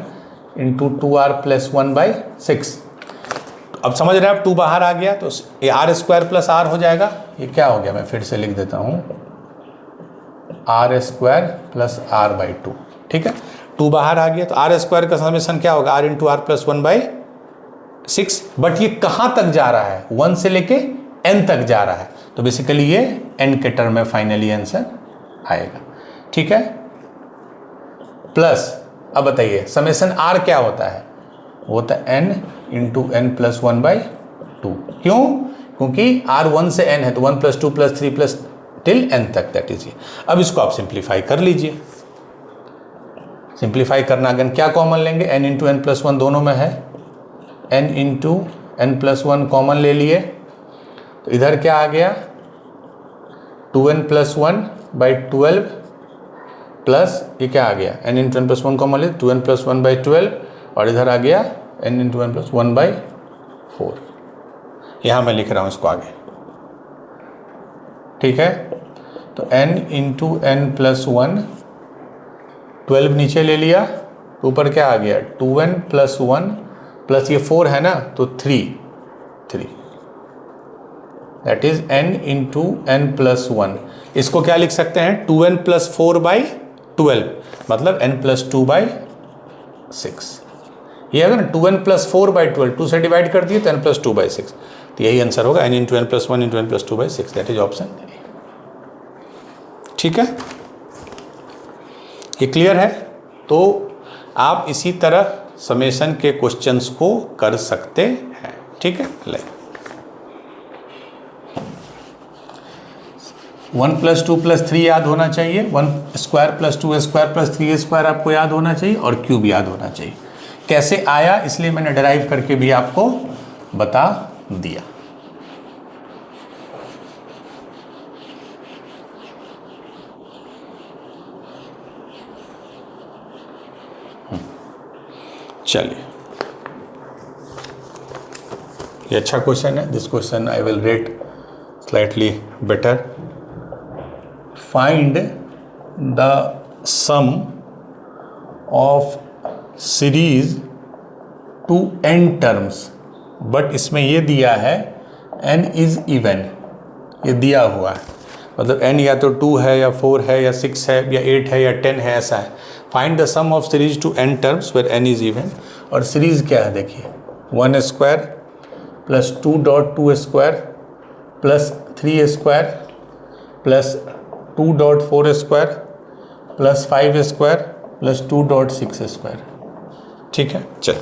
Speaker 1: into 2r plus 1 by 6। अब समझ रहे हैं आप, 2 बाहर आ गया तो ये आर स्क्वायर प्लस r हो जाएगा। ये क्या हो गया? मैं फिर से लिख देता हूँ, r square plus r by 2। ठीक है, 2 बाहर आ गया तो आर स्क्वायर का समेशन क्या होगा? r into r plus 1 by 6। But ये कहाँ तक जा रहा है? 1 से लेके n तक जा रहा है, तो बेसिकली ये n के टर्म में फाइनली आंसर आएगा। ठीक है, प्लस अब बताइए समेशन r क्या होता है? वो होता है n into N plus 1 by 2। क्यों? क्योंकि r 1 से n है, तो 1 plus 2 plus 3 plus till n तक, दैट इज ये। अब इसको आप सिंप्लीफाई कर लीजिए। सिंप्लीफाई करना अगर क्या कॉमन लेंगे? n इंटू एन प्लस 1 दोनों में है, n into N plus 1 common ले लिए, तो इधर क्या आ गया? 2n प्लस 1 बाई 12 प्लस ये क्या आ गया? n into N plus 1 common ले, 2n प्लस 1 बाई 12, और इधर आ गया n into N plus 1 by 4। यहाँ मैं लिख रहा हूँ इसको आगे। ठीक है, तो n इंटू एन प्लस 1, 12 नीचे ले लिया, ऊपर क्या आ गया? 2n प्लस 1 प्लस ये 4 है ना, तो 3, that is n into N plus 1। इसको क्या लिख सकते हैं? 2n प्लस 4 बाई 12, मतलब n प्लस 2 बाई 6। ये अगर ना 2n+4/12, 2 से डिवाइड कर दिए तो n+2/6, तो यही आंसर होगा n × n+1 × n+2/6, that is option. ठीक है, ये क्लियर है। तो आप इसी तरह समेशन के क्वेश्चंस को कर सकते हैं। ठीक है, ले 1 + 2 + 3 याद होना चाहिए, 1² + 2² + 3² आपको याद होना चाहिए, और क्यूब याद होना चाहिए। कैसे आया इसलिए मैंने डिराइव करके भी आपको बता दिया। चलिए, ये अच्छा क्वेश्चन है। This question I will rate slightly better. Find the sum of series to n terms, but इसमें ये दिया है n इज इवन, ये दिया हुआ है, मतलब n या तो 2 है या 4 है या 6 है या 8 है या 10 है, ऐसा है। Find the sum of series to n terms where n is even, और सीरीज क्या है देखिए, 1² + 2.2² + 3² + 2.4² + 5² + 2.6²। ठीक है, चल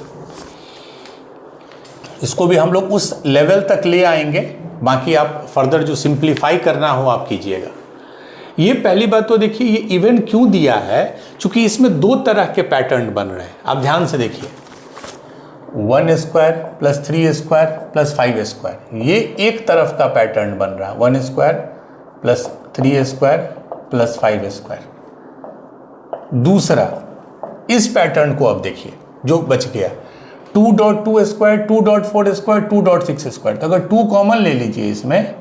Speaker 1: इसको भी हम लोग उस लेवल तक ले आएंगे, बाकी आप फर्दर जो सिंप्लीफाई करना हो आप कीजिएगा। ये पहली बात तो देखिए, ये इवन क्यों दिया है, क्योंकि इसमें दो तरह के पैटर्न बन रहे हैं। आप ध्यान से देखिए, 1² + 3² + 5², ये एक तरफ का पैटर्न बन रहा है, 1² + 3² + 5²। दूसरा, इस पैटर्न को अब देखिए जो बच गया, 2.2², 2.4², 2.6²। तो अगर 2 कॉमन ले लीजिए इसमें,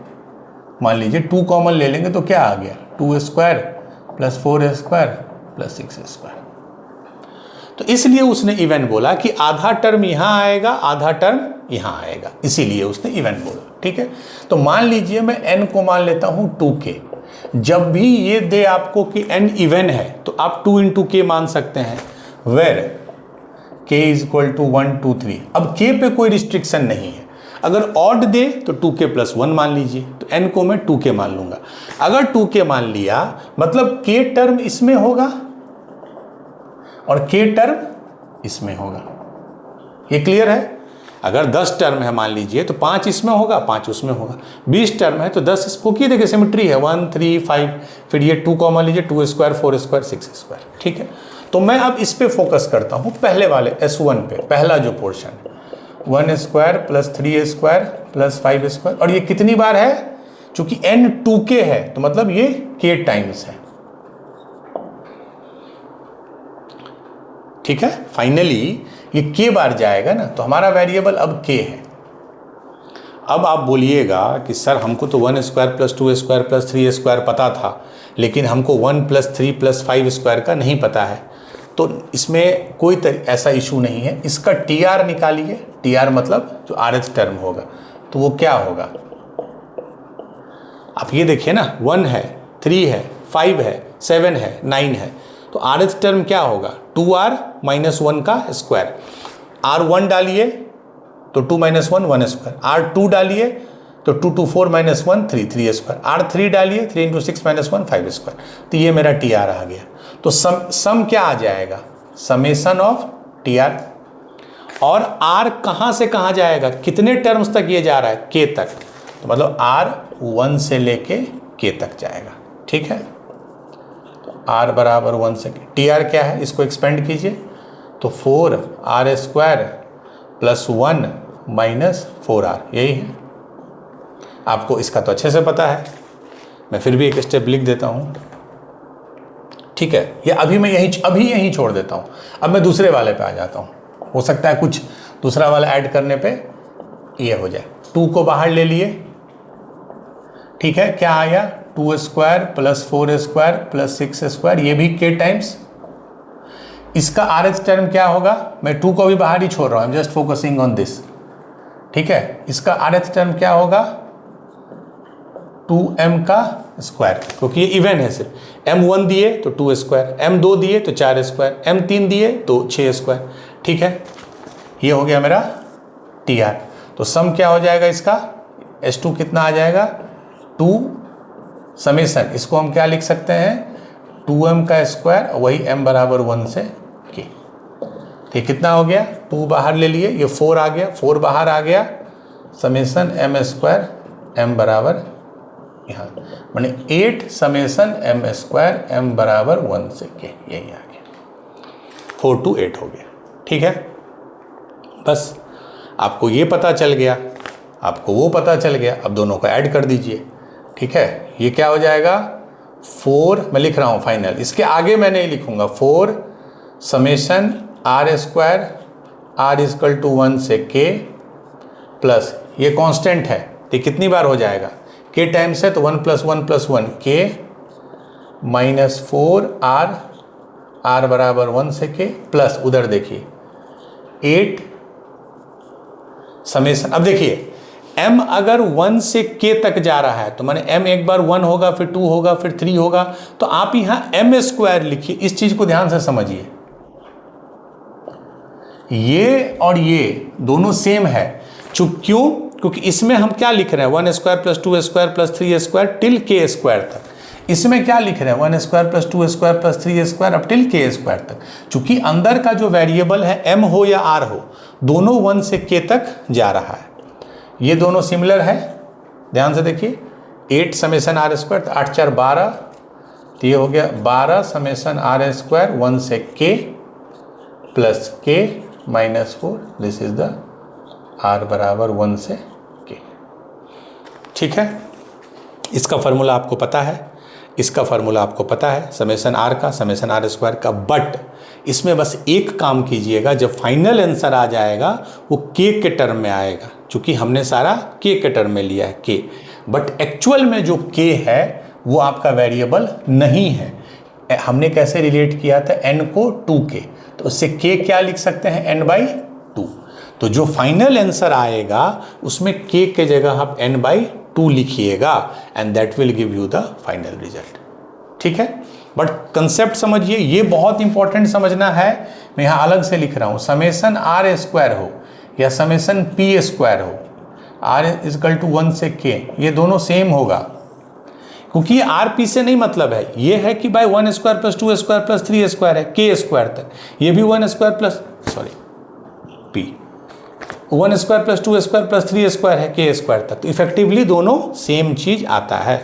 Speaker 1: मान लीजिए 2 कॉमन ले लेंगे तो क्या आ गया, 2² + 4² + 6²। तो इसलिए उसने इवन बोला कि आधा टर्म यहाँ आएगा, आधा टर्म यहाँ आएगा, इसीलिए उसने इवन बोला। ठीक है, तो मान लीजिए मैं n को मान लेता हूँ 2k। जब भी ये दे आपको कि n इवन है तो आप 2 × k मान सकते हैं, वेर k = 1, 2, 3। अब k पे कोई रिस्ट्रिक्शन नहीं है। अगर ऑड दे तो 2k + 1 मान लीजिए, तो n को मैं 2k मान लूंगा। अगर 2k मान लिया मतलब k टर्म इसमें होगा और k टर्म इसमें होगा। ये क्लियर है? अगर 10 टर्म है मान लीजिए तो 5 इसमें होगा, 5 उसमें होगा। 20 टर्म है तो 10 इसको की देखिए सिमेट्री है, 1, 3, 5, फिर ये 2 कॉमन लीजिए, 2², 4², 6²। ठीक है, तो मैं अब इस पे फोकस करता हूँ, पहले वाले S1 पे, पहला जो पोर्शन 1² + 3² + 5²। और ये कितनी बार है, चूंकि n 2k है तो मतलब ये k टाइम्स है। ठीक है, फाइनली ये k बार जाएगा ना, तो हमारा वेरिएबल अब k है। अब आप बोलिएगा कि सर हमको तो 1² + 2² + 3² पता था, लेकिन हमको 1 + 3 + 5² का नहीं पता है। तो इसमें कोई ऐसा इशू नहीं है, इसका TR निकालिए। TR मतलब जो RH टर्म होगा, तो वो क्या होगा, आप ये देखिए ना, 1 है, 3 है, 5 है, 7 है, 9 है, तो RH टर्म क्या होगा, 2R - 1 का स्क्वायर। R1 डालिए तो 2 - 1, 1²। R2 डालिए तो 2 × 4 - 1, 3, 3²। R3 डालिए, 3 × 6 - 1, 5²। तो ये मेरा TR आ गया। तो सम क्या आ जाएगा, समेशन ऑफ TR। और R कहाँ से कहाँ जाएगा, कितने टर्म्स तक ये जा रहा है, K तक, तो मतलब R 1 से लेके K तक जाएगा। ठीक है, तो R = 1 से TR क्या है, इसको एक्सपेंड कीजिए, तो 4R² + 1 - 4R, यही है। आपको इसका तो अच्छे से पता है, मैं फिर भी एक स्टेप लिख देता हूँ। ठीक है, ये अभी मैं यहीं छोड़ देता हूँ। अब मैं दूसरे वाले पे आ जाता हूँ, हो सकता है कुछ दूसरा वाला ऐड करने पे ये हो जाए। 2 को बाहर ले लिए, ठीक है, क्या आया, 2² + 4² + 6², ये भी k टाइम्स। इसका RH टर्म क्या होगा, मैं 2 को भी बाहर ही छोड़ रहा हूँ, जस्ट फोकसिंग ऑन दिस। ठीक है, इसका RH टर्म क्या होगा, 2m का स्क्वायर, क्योंकि ये इवन है सिर्फ। m1 दिए तो 2², m2 दिए तो 4², m3 दिए तो 6²। ठीक है, ये हो गया मेरा टी आर। तो सम क्या हो जाएगा इसका, S2 कितना आ जाएगा 2 समेसन, इसको हम क्या लिख सकते हैं 2m का स्क्वायर, वही m बराबर 1 से k। ठीक, कितना हो गया 2 बाहर ले लिए, ये 4 आ गया, 4 बाहर आ गया, समेसन m स्क्वायर m बराबर यहाँ मैंने 8 समेसन m स्क्वायर m बराबर 1 से k, यही आ गया 4 to 8 हो गया। ठीक है, बस आपको ये पता चल गया, आपको वो पता चल गया, अब दोनों को ऐड कर दीजिए। ठीक है, ये क्या हो जाएगा 4, मैं लिख रहा हूँ फाइनल, इसके आगे मैं नहीं लिखूंगा, 4 summation r square r equal to 1 से k प्लस ये कांस्टेंट है, तो कितनी बार हो जाएगा k टाइम्स है तो 1 + 1 + 1 k माइनस 4 r बराबर 1 से k प्लस उधर देखिए 8 समेसन। अब देखिए m अगर 1 से k तक जा रहा है तो माने m एक बार 1 होगा, फिर 2 होगा, फिर 3 होगा, तो आप यहाँ m स्क्वायर लिखिए। इस चीज को ध्यान से समझिए, ये और ये दोनों सेम है। क्यों? क्योंकि इसमें हम क्या लिख रहे हैं 1 square plus 2 square plus 3 square till k square तक। इसमें क्या लिख रहे हैं 1 square plus 2 square plus 3 square अब टिल k स्क्वायर तक। चूंकि अंदर का जो वेरिएबल है m हो या r हो, दोनों 1 से k तक जा रहा है, ये दोनों सिमिलर है। ध्यान से देखिए 8 समेसन r स्क्वायर, 8 4 12, तो ये हो गया 12 समेसन r स्क्वायर 1 से k plus k minus 4, this is the r बराबर 1 से k। ठीक है, इसका फार्मूला आपको पता है, इसका फार्मूला आपको पता है समेसन r का, समेसन r स्क्वायर का, बट इसमें बस एक काम कीजिएगा, जब फाइनल आंसर आ जाएगा वो k के टर्म में आएगा, क्योंकि हमने सारा k के टर्म में लिया है k, बट एक्चुअल में जो k है वो आपका वेरिएबल नहीं है। हमने कैसे रिलेट किया था n को 2k, तो उससे k क्या लिख सकते हैं n/2। तो जो फाइनल आंसर आएगा उसमें k के जगह आप n/2 लिखिएगा and that will give you the final result. ठीक है, बट कंसेप्ट समझिए, ये बहुत इंपॉर्टेंट समझना है। मैं यहाँ अलग से लिख रहा हूँ, समेसन r स्क्वायर हो या समेसन p स्क्वायर हो, r इक्वल टू 1 से k, ये दोनों सेम होगा, क्योंकि ये आर पी से नहीं मतलब है। ये है कि भाई 1 square plus 2 square plus 3 square है k स्क्वायर तक, ये भी 1 square plus p 1 square plus 2 square plus 3 square है k स्क्वायर तक, तो इफेक्टिवली दोनों सेम चीज आता है।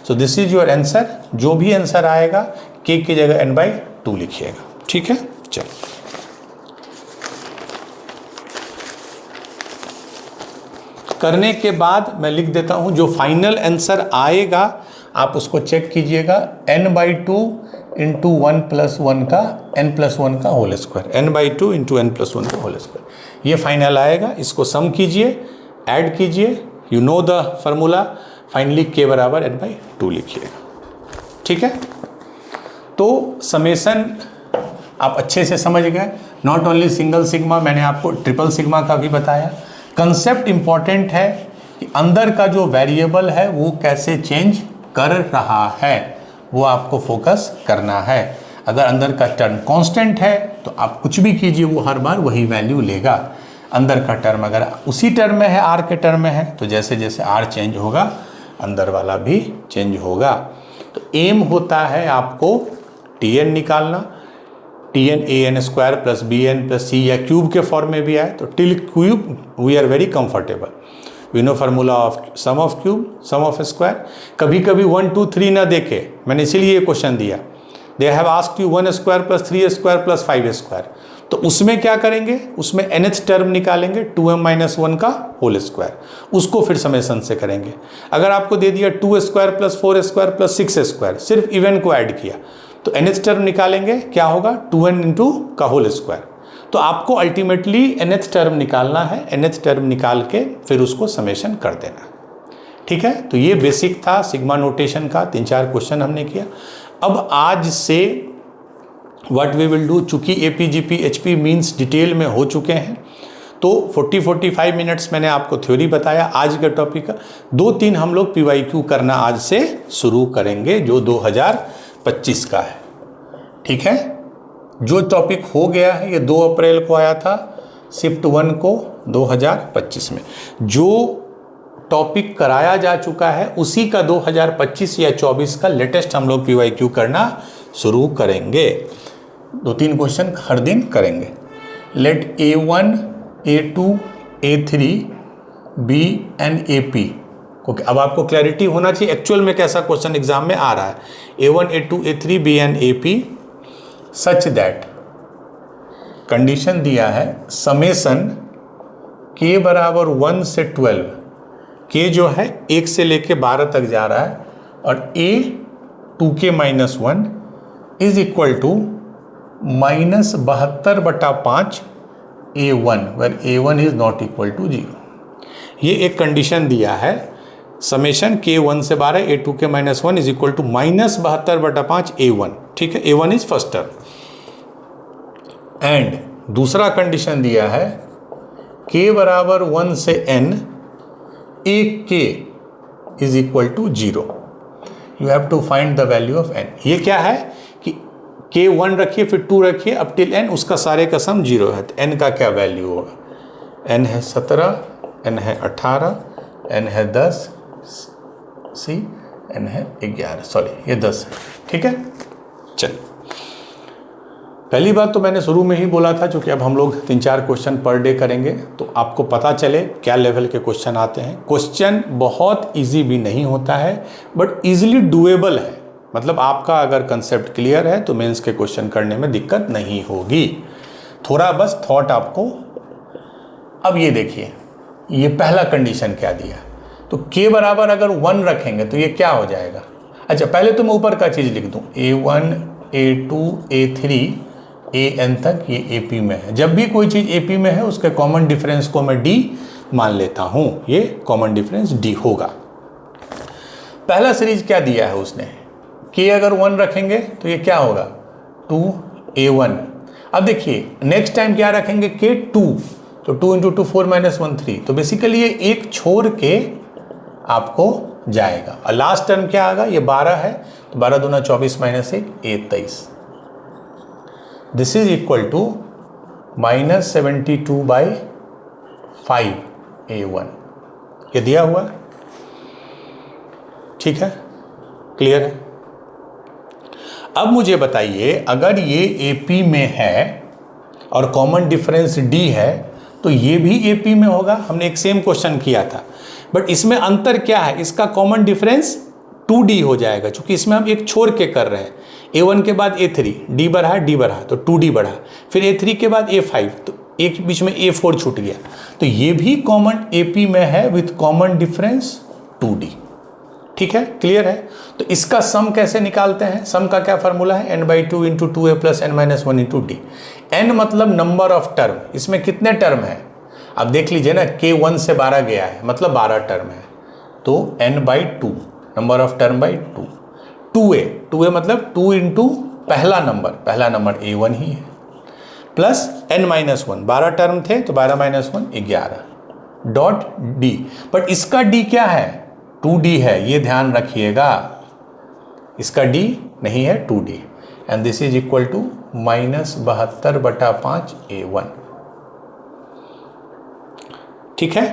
Speaker 1: So this is your answer. जो भी आंसर आएगा k की जगह n/2 लिखिएगा। ठीक है, चलो करने के बाद मैं लिख देता हूं, जो फाइनल आंसर आएगा आप उसको चेक कीजिएगा, n/2 इंटू 1 + 1 का n+1 का whole square, n/2 into n+1 का होल स्क्वायर, ये फाइनल आएगा। इसको सम कीजिए, ऐड कीजिए, you know the formula, finally k बराबर n/2 लिखिएगा। ठीक है, तो समेसन आप अच्छे से समझ गए। नॉट ओनली सिंगल सिग्मा, मैंने आपको ट्रिपल सिग्मा का भी बताया। कंसेप्ट इंपॉर्टेंट है कि अंदर का जो वेरिएबल है वो कैसे चेंज कर रहा है, वो आपको फोकस करना है। अगर अंदर का टर्म कांस्टेंट है तो आप कुछ भी कीजिए वो हर बार वही वैल्यू लेगा। अंदर का टर्म अगर उसी टर्म में है, आर के टर्म में है, तो जैसे जैसे आर चेंज होगा अंदर वाला भी चेंज होगा। तो एम होता है आपको Tn निकालना, Tn an square plus bn plus c, या क्यूब के फॉर्म में भी आए तो till cube we are very comfortable. We know formula of sum of cube sum of square. कभी कभी 1 2 3 ना देखे, मैंने इसीलिए ये क्वेश्चन दिया। They have asked you 1 square plus 3 square plus 5 square, तो उसमें क्या करेंगे, उसमें nth टर्म निकालेंगे 2m-1 का होल स्क्वायर, उसको फिर समेसन से करेंगे। अगर आपको दे दिया 2 square plus 4 square plus 6 square, सिर्फ इवन को ऐड किया, तो nth टर्म निकालेंगे, क्या होगा 2n इंटू का होल स्क्वायर। तो आपको अल्टीमेटली nth टर्म निकालना है, nth टर्म निकाल के फिर उसको समेशन कर देना। ठीक है, तो ये बेसिक था सिग्मा नोटेशन का, 3-4 क्वेश्चन हमने किया। अब आज से व्हाट वी विल डू, चूँकि APGP HP मीन्स डिटेल में हो चुके हैं, तो 40-45 मिनट्स मैंने आपको थ्योरी बताया आज के टॉपिक का। 2-3 हम लोग PYQ करना आज से शुरू करेंगे, जो 2025 का है। ठीक है, जो टॉपिक हो गया है, ये 2 अप्रैल को आया था, शिफ्ट 1 को 2025 में। जो टॉपिक कराया जा चुका है उसी का 2025 या 24 का लेटेस्ट हम लोग PYQ करना शुरू करेंगे। 2-3 क्वेश्चन हर दिन करेंगे। Let A1, A2, A3, B and AP। Okay, अब आपको क्लैरिटी होना चाहिए एक्चुअल में कैसा क्वेश्चन एग्जाम में आ रहा है। A1, A2, A3, B and AP such that condition दिया है समेसन K बराबर 1 से 12, K जो है 1 से लेके 12 तक जा रहा है, और A 2K-1 is equal to -72/5 A1 where A1 is not equal to 0। ये एक कंडीशन दिया है समेशन K 1 से 12 A 2K-1 is equal to -72/5 A1। ठीक है, A1 is first term. And दूसरा कंडीशन दिया है K बराबर 1 से N, एक K is equal to 0। You have to find the value of N। ये क्या है कि K 1 रखिए फिर 2 रखिए अप टिल N, उसका सारे का सम 0 है, तो N का क्या वैल्यू होगा? N है 17, N है 18, N है 10, C N है 11, सॉरी ये 10 है। ठीक है, चल पहली बात तो मैंने शुरू में ही बोला था, क्योंकि अब हम लोग 3-4 क्वेश्चन पर डे करेंगे तो आपको पता चले क्या लेवल के क्वेश्चन आते हैं। क्वेश्चन बहुत इजी भी नहीं होता है बट इजीली डूएबल है। मतलब आपका अगर कंसेप्ट क्लियर है तो मेंस के क्वेश्चन करने में दिक्कत नहीं होगी, थोड़ा बस थॉट आपको। अब ये देखिए, ये पहला कंडीशन क्या दिया, तो K बराबर अगर 1 रखेंगे तो ये क्या हो जाएगा? अच्छा पहले तो मैं ऊपर का चीज़ लिख दूँ, A1, A2, A3, AN तक ये AP में है। जब भी कोई चीज़ AP में है उसके कॉमन डिफरेंस को मैं D मान लेता हूँ, ये कॉमन डिफरेंस D होगा। पहला सीरीज क्या दिया है उसने, K अगर 1 रखेंगे तो ये क्या होगा 2A1। अब देखिए नेक्स्ट टाइम क्या रखेंगे K 2, तो 2 × 2 4 - 1 3, तो बेसिकली ये एक छोड़ के आपको जाएगा। और लास्ट टर्म क्या आएगा, ये 12 है तो 12 दूना 24 - 1 23। This is equal to -72/5 A1। ये दिया हुआ है, ठीक है, क्लियर है। अब मुझे बताइए अगर ये AP में है और कॉमन डिफरेंस D है तो ये भी AP में होगा। हमने एक सेम क्वेश्चन किया था बट इसमें अंतर क्या है, इसका कॉमन डिफरेंस 2D हो जाएगा, क्योंकि इसमें हम एक छोड़ के कर रहे हैं। A1 के बाद A3, D बढ़ा D बढ़ा तो 2D बढ़ा, फिर A3 के बाद A5 तो एक बीच में A4 छूट गया, तो ये भी कॉमन AP में है विथ कॉमन डिफरेंस 2D। ठीक है, क्लियर है। तो इसका सम कैसे निकालते हैं, सम का क्या फार्मूला है, n/2 × 2a + n - 1 × d। n मतलब नंबर ऑफ टर्म, इसमें कितने टर्म है अब देख लीजिए ना, K 1 से 12 गया है मतलब 12 टर्म है, तो n/2 number of term by 2। 2a मतलब 2 × पहला नंबर A1 ही है, प्लस n - 1, 12 टर्म थे तो 12 - 1 11 डॉट d। बट इसका d क्या है, 2D है, ये ध्यान रखिएगा, इसका D नहीं है 2D, and this is equal to -72/5 A1। ठीक है,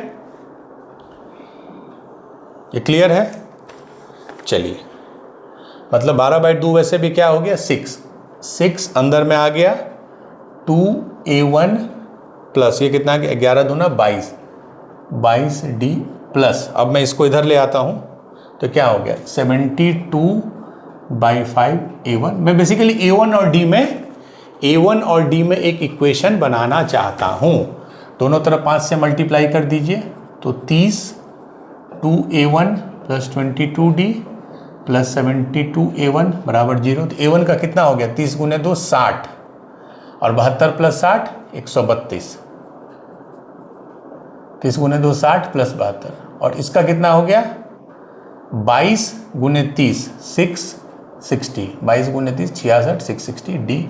Speaker 1: ये क्लियर है। चलिए मतलब 12/2 वैसे भी क्या हो गया 6 अंदर में आ गया, 2A1 प्लस ये कितना आ गया 11 दूना 22D प्लस, अब मैं इसको इधर ले आता हूँ तो क्या हो गया 72/5 A1। मैं बेसिकली A1 और D में एक इक्वेशन बनाना चाहता हूँ। दोनों तरफ 5 से मल्टीप्लाई कर दीजिए तो 30, 2A1 + 22D + 72A1 बराबर 0। तो A1 का कितना हो गया 30 × 2 60 और 72 + 60 132, 30 × 2 60 + 72, और इसका कितना हो गया 22 × 30 660, 22 × 30 66 660 D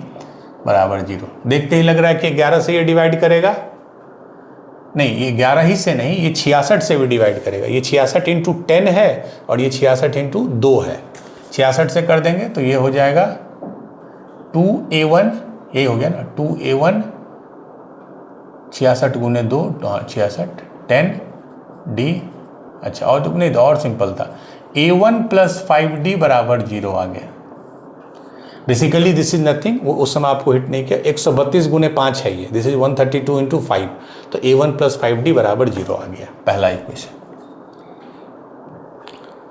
Speaker 1: बराबर 0। देखते ही लग रहा है कि 11 से ये डिवाइड करेगा, नहीं ये 11 ही से नहीं, ये 66 से भी डिवाइड करेगा। ये 66 × 10 है और ये 66 × 2 है, 66 से कर देंगे तो ये हो जाएगा 2A1, यही हो गया ना 2A1 66 गुने 2, हाँ 66, 10 D। अच्छा, और तो नहीं, तो और सिंपल था, A1 प्लस 5D बराबर 0 आ गया। बेसिकली दिस इज नथिंग, वो उस समय आपको हिट नहीं किया, 132 गुने 5 है ये, दिस इज 132 इंटू 5, तो A1 प्लस 5D बराबर 0 आ गया, पहला इक्वेशन।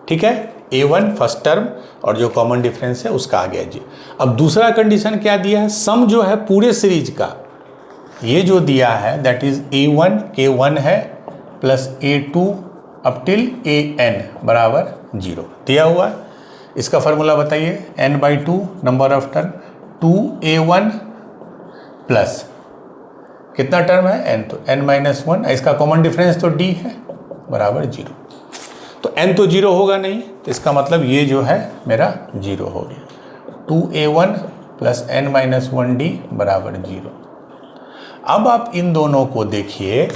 Speaker 1: ठीक है, A1 फर्स्ट टर्म और जो कॉमन डिफरेंस है उसका आ गया जी। अब दूसरा कंडीशन क्या दिया है, सम जो है पूरे सीरीज का, ये जो दिया है दैट इज A1 K1 है plus A2 up till AN बराबर 0 दिया हुआ है। इसका फॉर्मूला बताइए, n/2 number of term, 2A1 plus कितना टर्म है n, तो n-1, इसका कॉमन डिफरेंस तो D है बराबर 0। तो n तो 0 होगा नहीं, तो इसका मतलब ये जो है मेरा 0 हो गया, 2A1 प्लस n-1D बराबर 0। अब आप इन दोनों को देखिए,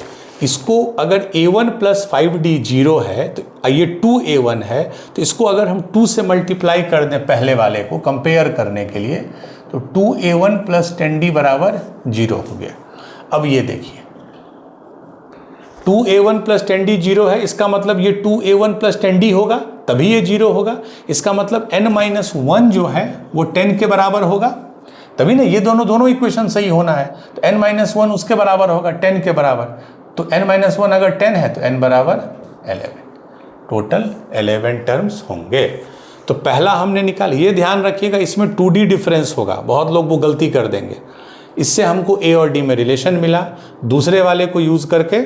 Speaker 1: इसको अगर A1 प्लस 5D 0 है, तो ये 2A1 है, तो इसको अगर हम 2 से मल्टीप्लाई कर दें पहले वाले को कंपेयर करने के लिए, तो 2A1 प्लस 10D बराबर 0 हो गया। अब ये देखिए 2A1 प्लस 10D 0 है, इसका मतलब ये 2A1 प्लस 10D होगा, तभी ये 0 होगा। इसका मतलब n-1 जो है वो 10 के बराबर होगा, तभी ना, ये दोनों इक्वेशन सही होना है, तो n-1 उसके बराबर होगा, 10 के बराबर। तो n-1 अगर 10 है तो n बराबर 11, टोटल 11 टर्म्स होंगे। तो पहला हमने निकाला, ये ध्यान रखिएगा इसमें 2D डिफरेंस होगा, बहुत लोग वो गलती कर देंगे। इससे हमको A और D में रिलेशन मिला, दूसरे वाले को यूज़ करके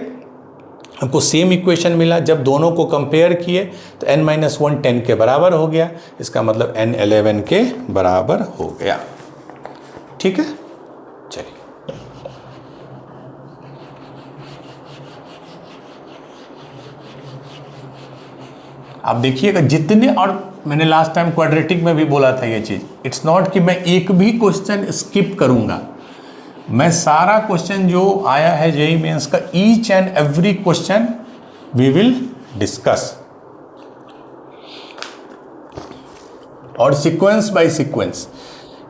Speaker 1: हमको सेम इक्वेशन मिला, जब दोनों को कंपेयर किए तो n-1 10 के बराबर हो गया, इसका मतलब n 11 के बराबर हो गया। ठीक है, चलिए आप देखिएगा जितने, और मैंने लास्ट टाइम क्वाड्रेटिक में भी बोला था ये चीज़, इट्स नॉट कि मैं एक भी क्वेश्चन स्किप करूंगा, मैं सारा क्वेश्चन जो आया है जेईई मेंस का, each and every question we will discuss, और सीक्वेंस बाय सीक्वेंस।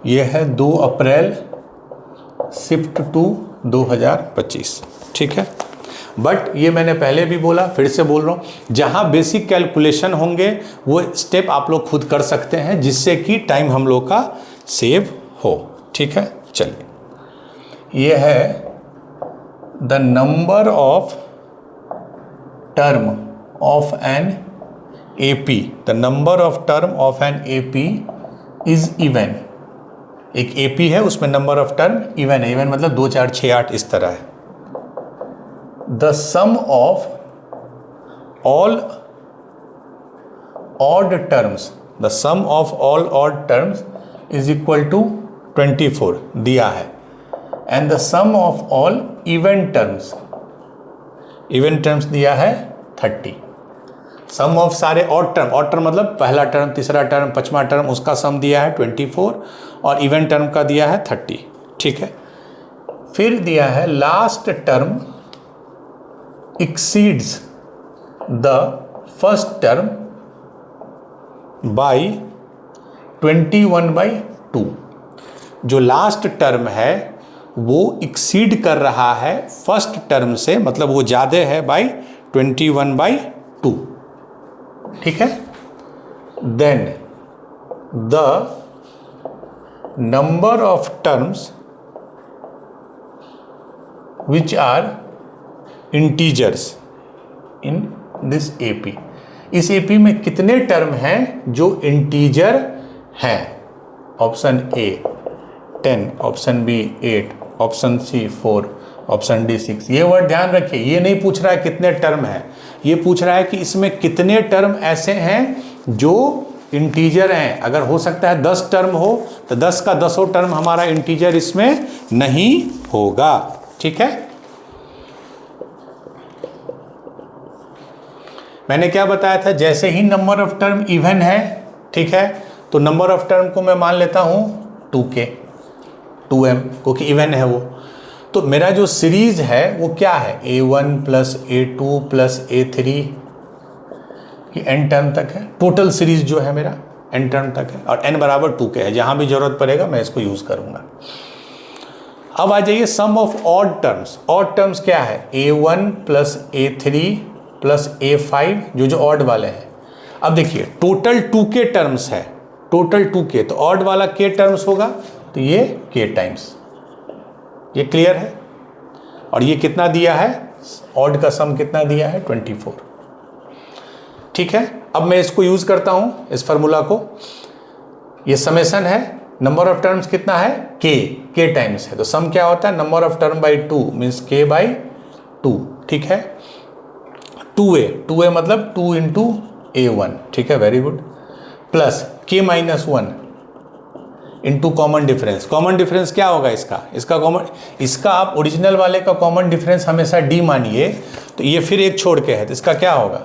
Speaker 1: ये है 2 अप्रैल शिफ्ट टू 2025। ठीक है, बट ये मैंने पहले भी बोला, फिर से बोल रहा हूँ, जहाँ बेसिक कैलकुलेशन होंगे वो स्टेप आप लोग खुद कर सकते हैं, जिससे कि टाइम हम लोग का सेव हो। ठीक है, चलिए, ये है the number of term of an AP, the number of term of an AP is even. एक AP है, उसमें नंबर ऑफ टर्म इवन है, इवन मतलब 2 4 6 8 इस तरह है। The sum of all odd terms, the sum of all odd terms is equal to 24 दिया है, and the sum of all even terms, even terms दिया है 30। सम ऑफ सारे ऑड टर्म मतलब पहला टर्म, तीसरा टर्म, पांचवा टर्म, उसका सम दिया है 24, और इवन टर्म का दिया है 30। ठीक है, फिर दिया है last term exceeds the first term by 21/2। जो लास्ट टर्म है वो एक्सीड कर रहा है फर्स्ट टर्म से, मतलब वो ज़्यादा है बाई 21/2। ठीक है, then the number of terms which are integers in this AP, इस AP में कितने टर्म हैं जो इंटीजर हैं। Option A 10, option B 8, option C 4, option D 6। ये वर्ड ध्यान रखिए, ये नहीं पूछ रहा है कितने टर्म हैं, ये पूछ रहा है कि इसमें कितने टर्म ऐसे हैं जो इंटीजर हैं। अगर हो सकता है 10 टर्म हो तो 10 का 10 टर्म हमारा इंटीजर इसमें नहीं होगा। ठीक है, मैंने क्या बताया था, जैसे ही नंबर ऑफ टर्म इवन है, ठीक है, तो नंबर ऑफ टर्म को मैं मान लेता हूँ 2k, 2m, क्योंकि इवन है वो। तो मेरा जो सीरीज है वो क्या है, A1 plus A2 plus A3, ये n टर्म तक है। टोटल सीरीज जो है मेरा n टर्म तक है, और n बराबर 2k है। जहाँ भी जरूरत पड़ेगा मैं इसको यूज़ करूँगा। अब आ जाइए sum of odd terms. Odd terms क्या है? A1 plus A3 plus A5, जो ऑड वाले हैं। अब देखिए टोटल 2k टर्म्स है, टोटल 2k, तो ऑड वाला k टर्म्स होगा तो ये k टाइम्स। ये क्लियर है? और ये कितना दिया है? ऑड का सम कितना दिया है? 24। ठीक है, अब मैं इसको यूज करता हूं, इस फार्मूला को। ये समेशन है, नंबर ऑफ टर्म्स कितना है? k टाइम्स है, तो सम क्या होता है? Number of term by 2 means k by 2। ठीक है, 2a मतलब 2 इंटू A1। ठीक है, very good. Plus k minus 1 into common difference. Common difference क्या होगा इसका आप ओरिजिनल वाले का कॉमन डिफरेंस हमेशा d मानिए, तो ये फिर एक छोड़ के है, तो इसका क्या होगा?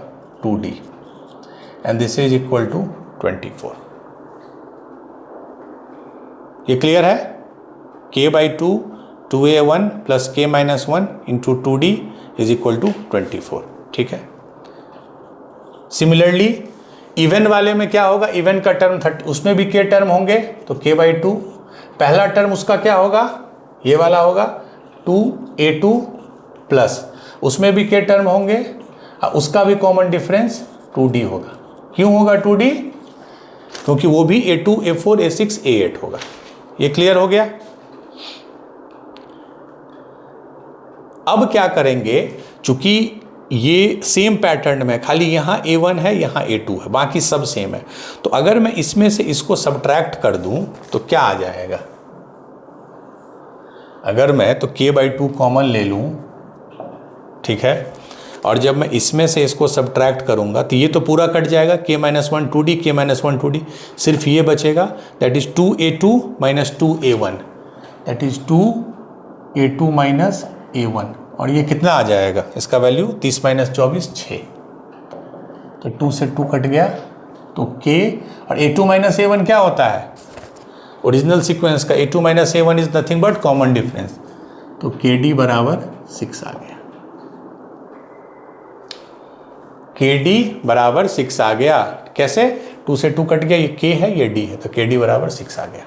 Speaker 1: 2d, and this is equal to 24। ये क्लियर है? k by 2 2a1 plus k minus 1 into 2d is equal to 24। ठीक है, सिमिलरली इवन वाले में क्या होगा? इवन का टर्म 30, उसमें भी k टर्म होंगे, तो k बाई 2। पहला टर्म उसका क्या होगा? ये वाला होगा 2a2 प्लस, उसमें भी k टर्म होंगे, उसका भी कॉमन डिफरेंस 2d होगा। क्यों होगा 2d? क्योंकि वो भी a2 a4 a6 a8 होगा। ये क्लियर हो गया? अब क्या करेंगे, चूंकि ये सेम पैटर्न में, खाली यहाँ A1 है, यहाँ A2 है, बाकी सब सेम है, तो अगर मैं इसमें से इसको सब्ट्रैक्ट कर दूं तो क्या आ जाएगा? अगर मैं तो k बाई 2 कॉमन ले लूं, ठीक है, और जब मैं इसमें से इसको सब्ट्रैक्ट करूंगा तो ये तो पूरा कट जाएगा, k minus 1 2d, k minus 1 2d, सिर्फ ये बचेगा, that is 2a2 minus 2a1, that is 2a2 minus a1, और ये कितना आ जाएगा? इसका वैल्यू 30 माइनस 24 6, तो 2 से 2 कट गया, तो k, और a2 माइनस a1 क्या होता है? ओरिजिनल सीक्वेंस का a2 minus a1 is nothing but common difference, तो kd बराबर 6 आ गया। kd बराबर 6 आ गया। कैसे? 2 से 2 कट गया, ये k है, ये d है, तो kd बराबर 6 आ गया।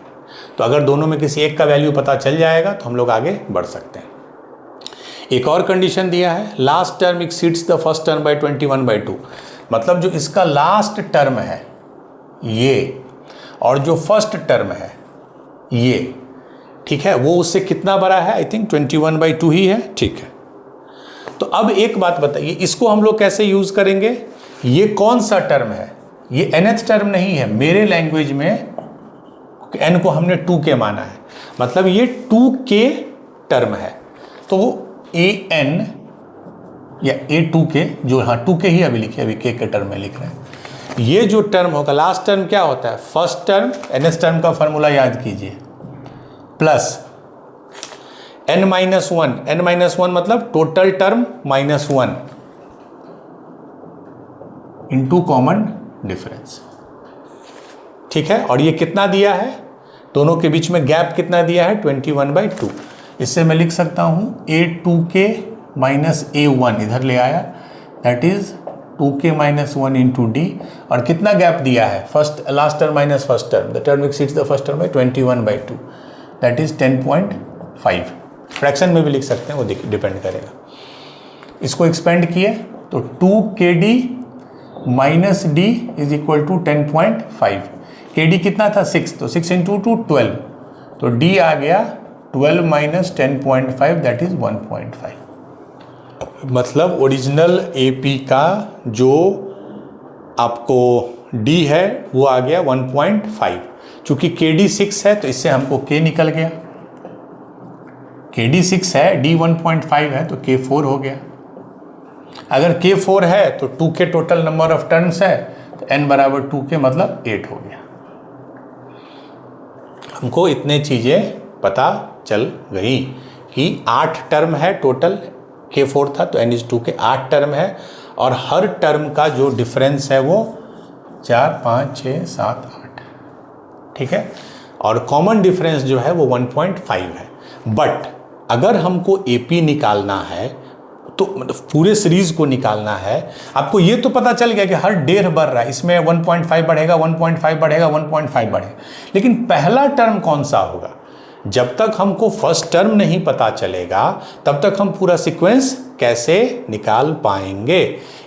Speaker 1: तो अगर दोनों में किसी एक का वैल्यू पता चल जाएगा तो हम लोग आगे बढ़ सकते हैं। एक और कंडीशन दिया है, last term exceeds the first term by 21/2, मतलब जो इसका लास्ट टर्म है ये, और जो फर्स्ट टर्म है ये, ठीक है, वो उससे कितना बड़ा है? आई थिंक 21/2 ही है। ठीक है, तो अब एक बात बताइए, इसको हम लोग कैसे यूज करेंगे? ये कौन सा टर्म है? ये nth टर्म नहीं है, मेरे लैंग्वेज में n को हमने 2k माना है, मतलब ये 2k टर्म है, तो वो an या a2k, जो हाँ 2k ही अभी लिखे, अभी k के टर्म में लिख रहे हैं, ये जो टर्म होगा, लास्ट टर्म क्या होता है? फर्स्ट टर्म, nth टर्म का फॉर्मूला याद कीजिए, plus n minus 1, n minus 1 मतलब total term minus 1 into common difference. ठीक है, और ये कितना दिया है? दोनों के बीच में गैप कितना दिया है? 21/2। इससे मैं लिख सकता हूं a2k माइनस a1, इधर ले आया, that is 2k minus 1 into D, और कितना गैप दिया है? First last term minus first term, the term exceeds the first term by 21/2, that is 10.5। Fraction में भी लिख सकते हैं, वो डिपेंड करेगा। इसको एक्सपेंड किए तो 2kd minus d is equal to 10.5। kd कितना था? 6, तो 6 इंटू 2 12, तो d आ गया 12 माइनस 10.5, दैट इज 1.5। मतलब ओरिजिनल AP का जो आपको d है वो आ गया 1.5। चूंकि kd 6 है तो इससे हमको k निकल गया, kd 6 है, d 1.5 है, तो k 4 हो गया। अगर k 4 है तो 2k total number of terms है, तो n बराबर 2k मतलब 8 हो गया। हमको इतने चीज़ें पता चल गई कि 8 टर्म है टोटल, k 4 था तो n इज 2k, 8 टर्म है, और हर टर्म का जो डिफरेंस है वो 4 5 6 7 8, ठीक है, और कॉमन डिफरेंस जो है वो 1.5 है। बट अगर हमको AP निकालना है, तो मतलब पूरे सीरीज को निकालना है, आपको ये तो पता चल गया कि हर डेढ़ बढ़ रहा है, इसमें 1.5 बढ़ेगा, 1.5 बढ़ेगा, 1.5 बढ़ेगा, लेकिन पहला टर्म कौन सा होगा? जब तक हमको फर्स्ट टर्म नहीं पता चलेगा तब तक हम पूरा सीक्वेंस कैसे निकाल पाएंगे।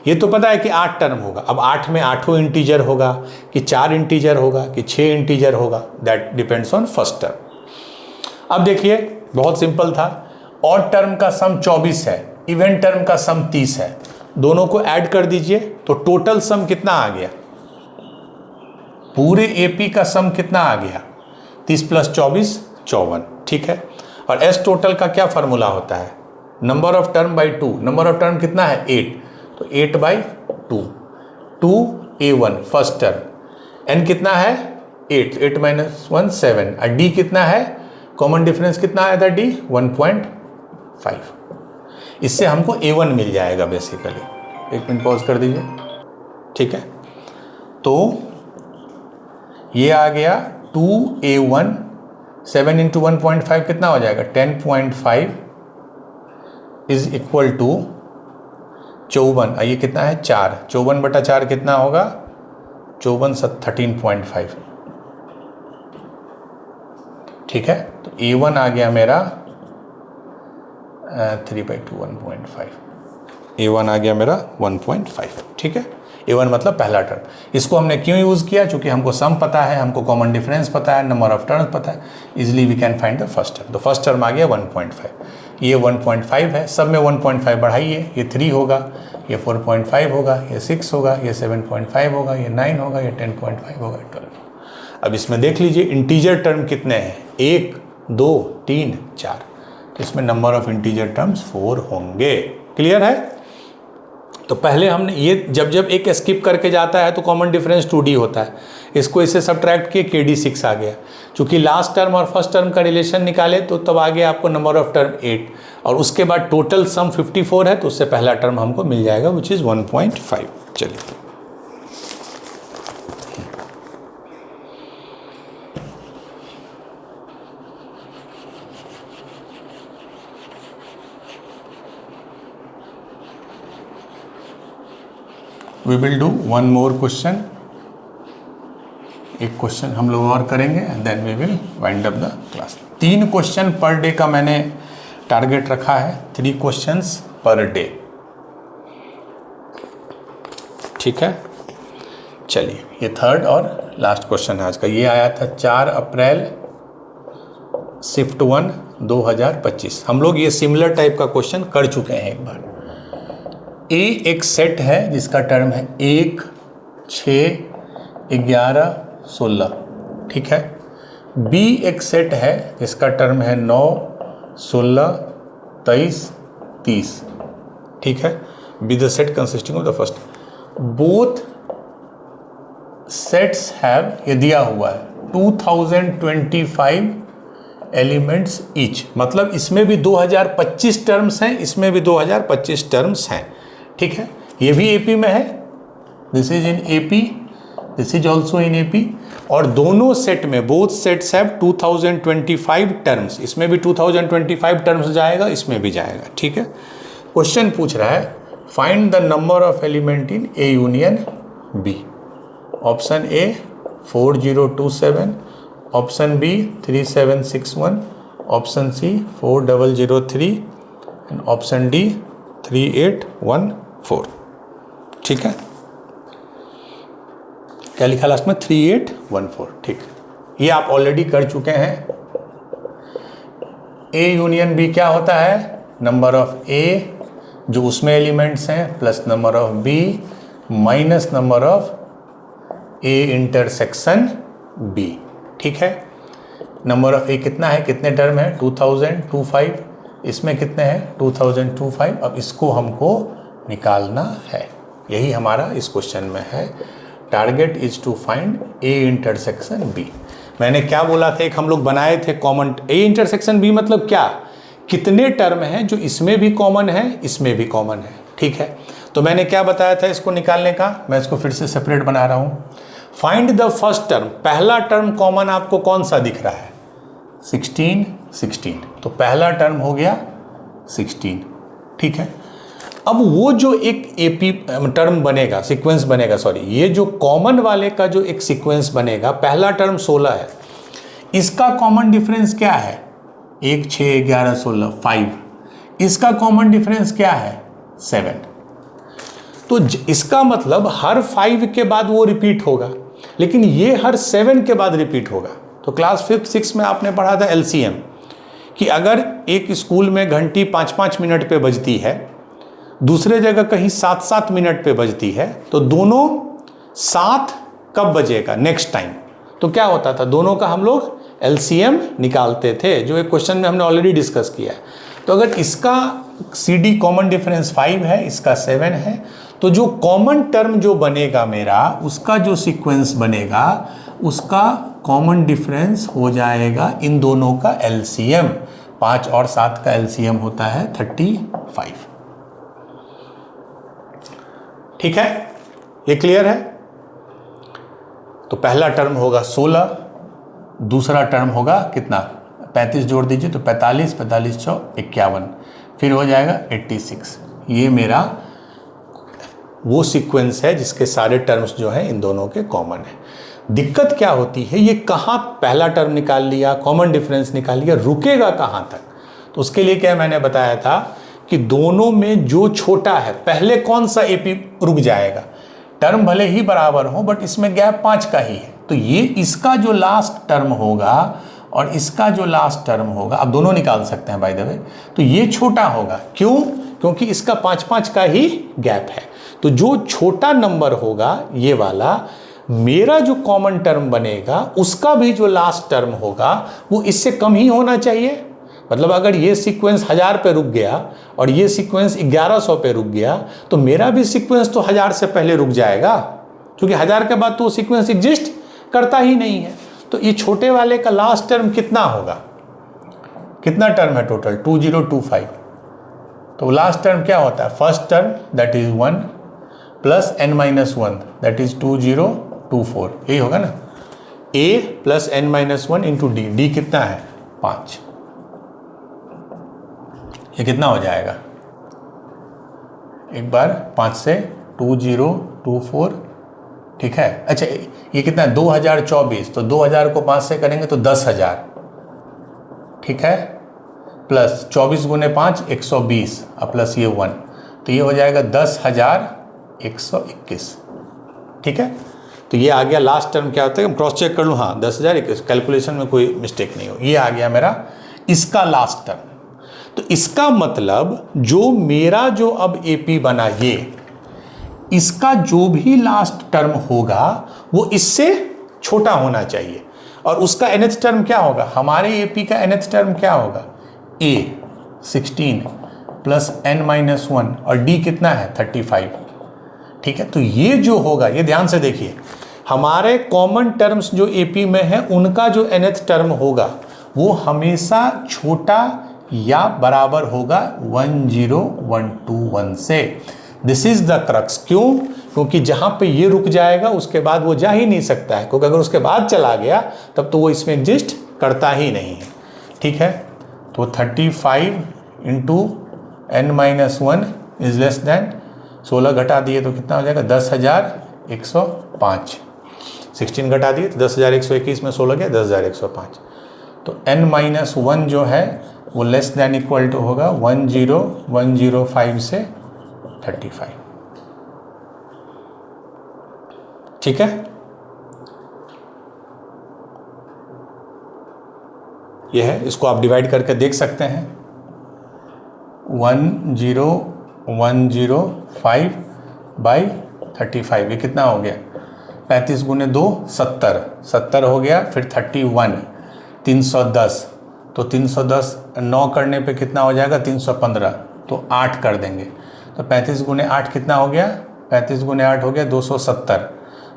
Speaker 1: ये तो पता है कि 8 टर्म होगा, अब 8 में 8 इंटीजर होगा कि 4 इंटीजर होगा कि 6 इंटीजर होगा, that depends on first term. अब देखिए बहुत सिंपल था, ऑड टर्म का सम 24 है, इवन टर्म का सम 30 है, दोनों को ऐड कर दीजिए तो टोटल सम कितना आ गया, पूरे एपी का सम कितना आ गया 30 + 24 54, ठीक है। और एस टोटल का क्या फार्मूला होता है, number of term by 2, number of term कितना है 8, तो 8/2, 2a1 फर्स्ट टर्म, n कितना है 8, 8 - 1 7, और d कितना है, कॉमन डिफरेंस कितना आया था d 1.5, इससे हमको a1 मिल जाएगा बेसिकली। 1 मिनट पॉज कर दीजिए, ठीक है। तो ये आ गया 2a1, 7 × 1.5 कितना हो जाएगा 10.5 इज इक्वल टू 54, ये कितना है 4, 54/4 कितना होगा 54 13.5, ठीक है। तो a1 आ गया मेरा 3/2 1.5, a1 आ गया मेरा 1.5, ठीक है। a1 मतलब पहला टर्म। इसको हमने क्यों यूज़ किया, चूंकि हमको सम पता है, हमको कॉमन डिफरेंस पता है, नंबर ऑफ टर्म्स पता है, easily we can find the first term. तो फर्स्ट टर्म आ गया 1.5, ये 1.5 है, सब में 1.5 बढ़ाइए, ये 3 होगा, ये 4.5 होगा, ये 6 होगा, ये 7.5 होगा, ये 9 होगा, ये 10.5 होगा, 12। अब इसमें देख लीजिए इंटीजर टर्म कितने हैं, 1 2 3 4, तो इसमें नंबर ऑफ इंटीजर टर्म्स 4 होंगे। क्लियर है। तो पहले हमने ये जब एक स्किप करके जाता है तो कॉमन डिफरेंस 2d होता है, इसको इससे सब्ट्रैक्ट किए kd 6 आ गया। चूंकि लास्ट टर्म और फर्स्ट टर्म का रिलेशन निकाले तो तब आ गया आपको नंबर ऑफ टर्म 8, और उसके बाद टोटल सम 54 है, तो उससे पहला टर्म हमको मिल जाएगा विच इज़ 1.5। चलिए we will do one more question, एक क्वेश्चन हम लोग और करेंगे and then we will wind up the class. 3 question per day का मैंने टारगेट रखा है, 3 क्वेश्चंस पर डे, ठीक है। चलिए ये थर्ड और लास्ट क्वेश्चन है आज का, ये आया था 4 अप्रैल शिफ्ट 1 2025। हम लोग ये सिमिलर टाइप का क्वेश्चन कर चुके हैं एक बार। ए एक सेट है जिसका टर्म है 1 6 11 16, ठीक है। बी एक सेट है जिसका टर्म है 9 16 23 30, ठीक है। Be the set consisting of the first, both sets have, ये दिया हुआ है 2025 एलिमेंट्स ईच, मतलब इसमें भी 2025 टर्म्स हैं, इसमें भी 2025 टर्म्स हैं, ठीक है। ये भी एपी में है, this is in AP, this is also in AP, और दोनों सेट में बोथ सेट्स हैव 2025 टर्म्स, इसमें भी 2025 टर्म्स जाएगा, इसमें भी जाएगा, ठीक है। क्वेश्चन पूछ रहा है find the number of element in A union B. Option A 4027, option B 3761, option C 4003 and option D 3814, ठीक है। क्या लिखा लास्ट में 3814, ठीक। ये आप ऑलरेडी कर चुके हैं। ए यूनियन बी क्या होता है, नंबर ऑफ ए जो उसमें एलिमेंट्स हैं plus number of B minus number of A intersection B, ठीक है। नंबर ऑफ ए कितना है, कितने टर्म है 2025, इसमें कितने हैं 2025। अब इसको हमको निकालना है, यही हमारा इस क्वेश्चन में है। Target is to find A intersection B. मैंने क्या बोला था, एक हम लोग बनाए थे कॉमन, ए इंटरसेक्शन बी मतलब क्या, कितने टर्म हैं जो इसमें भी कॉमन है इसमें भी कॉमन है, ठीक है। तो मैंने क्या बताया था इसको निकालने का, मैं इसको फिर से सेपरेट बना रहा हूँ। फाइंड द फर्स्ट टर्म, पहला टर्म कॉमन आपको कौन सा दिख रहा है 16 16, तो पहला टर्म हो गया 16, ठीक है। अब वो जो एक एपी टर्म बनेगा, सीक्वेंस बनेगा, सॉरी, ये जो कॉमन वाले का जो एक सीक्वेंस बनेगा, पहला टर्म 16 है, इसका कॉमन डिफरेंस क्या है 1 6 11 16 5, इसका कॉमन डिफरेंस क्या है 7। तो इसका मतलब हर 5 के बाद वो रिपीट होगा, लेकिन ये हर 7 के बाद रिपीट होगा। तो क्लास 5th 6 में आपने पढ़ा था LCM कि अगर एक स्कूल में घंटी 5-5 मिनट पे बजती है, दूसरे जगह कहीं 7-7 मिनट पे बजती है, तो दोनों साथ कब बजेगा नेक्स्ट टाइम, तो क्या होता था, दोनों का हम लोग LCM निकालते थे, जो एक क्वेश्चन में हमने ऑलरेडी डिस्कस किया है। तो अगर इसका CD कॉमन डिफरेंस 5 है, इसका 7 है, तो जो कॉमन टर्म जो बनेगा मेरा, उसका जो सीक्वेंस बनेगा, उसका कॉमन डिफरेंस हो जाएगा इन दोनों का LCM। 5 और 7 का LCM होता है 35। ठीक है, ये क्लियर है। तो पहला टर्म होगा 16, दूसरा टर्म होगा कितना 35 जोड़ दीजिए तो 45, 45 6 51, फिर हो जाएगा 86। ये मेरा वो सीक्वेंस है जिसके सारे टर्म्स जो हैं इन दोनों के कॉमन है। दिक्कत क्या होती है, ये कहाँ पहला टर्म निकाल लिया, कॉमन डिफरेंस निकाल लिया, रुकेगा कहाँ तक। तो उसके लिए क्या मैंने बताया था कि दोनों में जो छोटा है, पहले कौन सा AP रुक जाएगा। टर्म भले ही बराबर हो बट इसमें गैप 5 का ही है, तो ये इसका जो लास्ट टर्म होगा और इसका जो लास्ट टर्म होगा, आप दोनों निकाल सकते हैं बाय द वे, तो ये छोटा होगा। क्यों? क्योंकि इसका 5-5 का ही गैप है। तो जो छोटा नंबर होगा ये वाला, मेरा जो कॉमन टर्म बनेगा उसका भी जो लास्ट टर्म होगा वो इससे कम ही होना चाहिए। मतलब अगर ये सीक्वेंस 1000 पे रुक गया और ये सीक्वेंस 1100 पे रुक गया, तो मेरा भी सीक्वेंस तो 1000 से पहले रुक जाएगा, क्योंकि 1000 के बाद तो वो सीक्वेंस एग्जिस्ट करता ही नहीं है। तो ये छोटे वाले का लास्ट टर्म कितना होगा, कितना टर्म है टोटल 2025। तो लास्ट टर्म क्या होता है, first term that is 1 plus n-1 that is 2024, यही होगा ना। a plus n-1 into D कितना है 5, ये कितना हो जाएगा, एक बार 5 से 2024, ठीक है। अच्छा ये कितना है 2024, तो 2000 को 5 से करेंगे तो 10,000, ठीक है, प्लस 24 गुने 5 120 और प्लस ये 1, तो ये हो जाएगा 10,121, ठीक है। तो ये आ गया लास्ट टर्म। क्या होता है, क्रॉस चेक कर लूँ, हाँ 10,021, कैलकुलेशन में कोई मिस्टेक नहीं हो, ये आ गया मेरा इसका लास्ट टर्म। तो इसका मतलब जो मेरा जो अब AP बना, ये इसका जो भी लास्ट टर्म होगा वो इससे छोटा होना चाहिए। और उसका nth टर्म क्या होगा, हमारे AP का nth टर्म क्या होगा, A 16 प्लस n-1 और D कितना है 35, ठीक है। तो ये जो होगा, ये ध्यान से देखिए, हमारे कॉमन टर्म्स जो AP में है उनका जो nth टर्म होगा वो हमेशा छोटा या बराबर होगा 10121 से। This is the crux. क्यों? क्योंकि जहां पे ये रुक जाएगा उसके बाद वो जा ही नहीं सकता है, क्योंकि अगर उसके बाद चला गया तब तो वो इसमें एग्जिस्ट करता ही नहीं है, ठीक है। तो 35 into n-1 is less then 16 घटा दिए तो कितना हो जाएगा 10,105, 16 घटा दिए तो 10,121 में 16 गया 10,105। तो n-1 जो है वो लेस देन इक्वल टू होगा 10105 से 35, ठीक है। ये है, इसको आप डिवाइड करके देख सकते हैं, 10105 बाई 35, ये कितना हो गया 35 गुने 2 70, 70 हो गया, फिर 31 310, तो 310 9 करने पे कितना हो जाएगा 315, तो 8 कर देंगे, तो 35 गुने 8 कितना हो गया, 35 गुने 8 हो गया 270,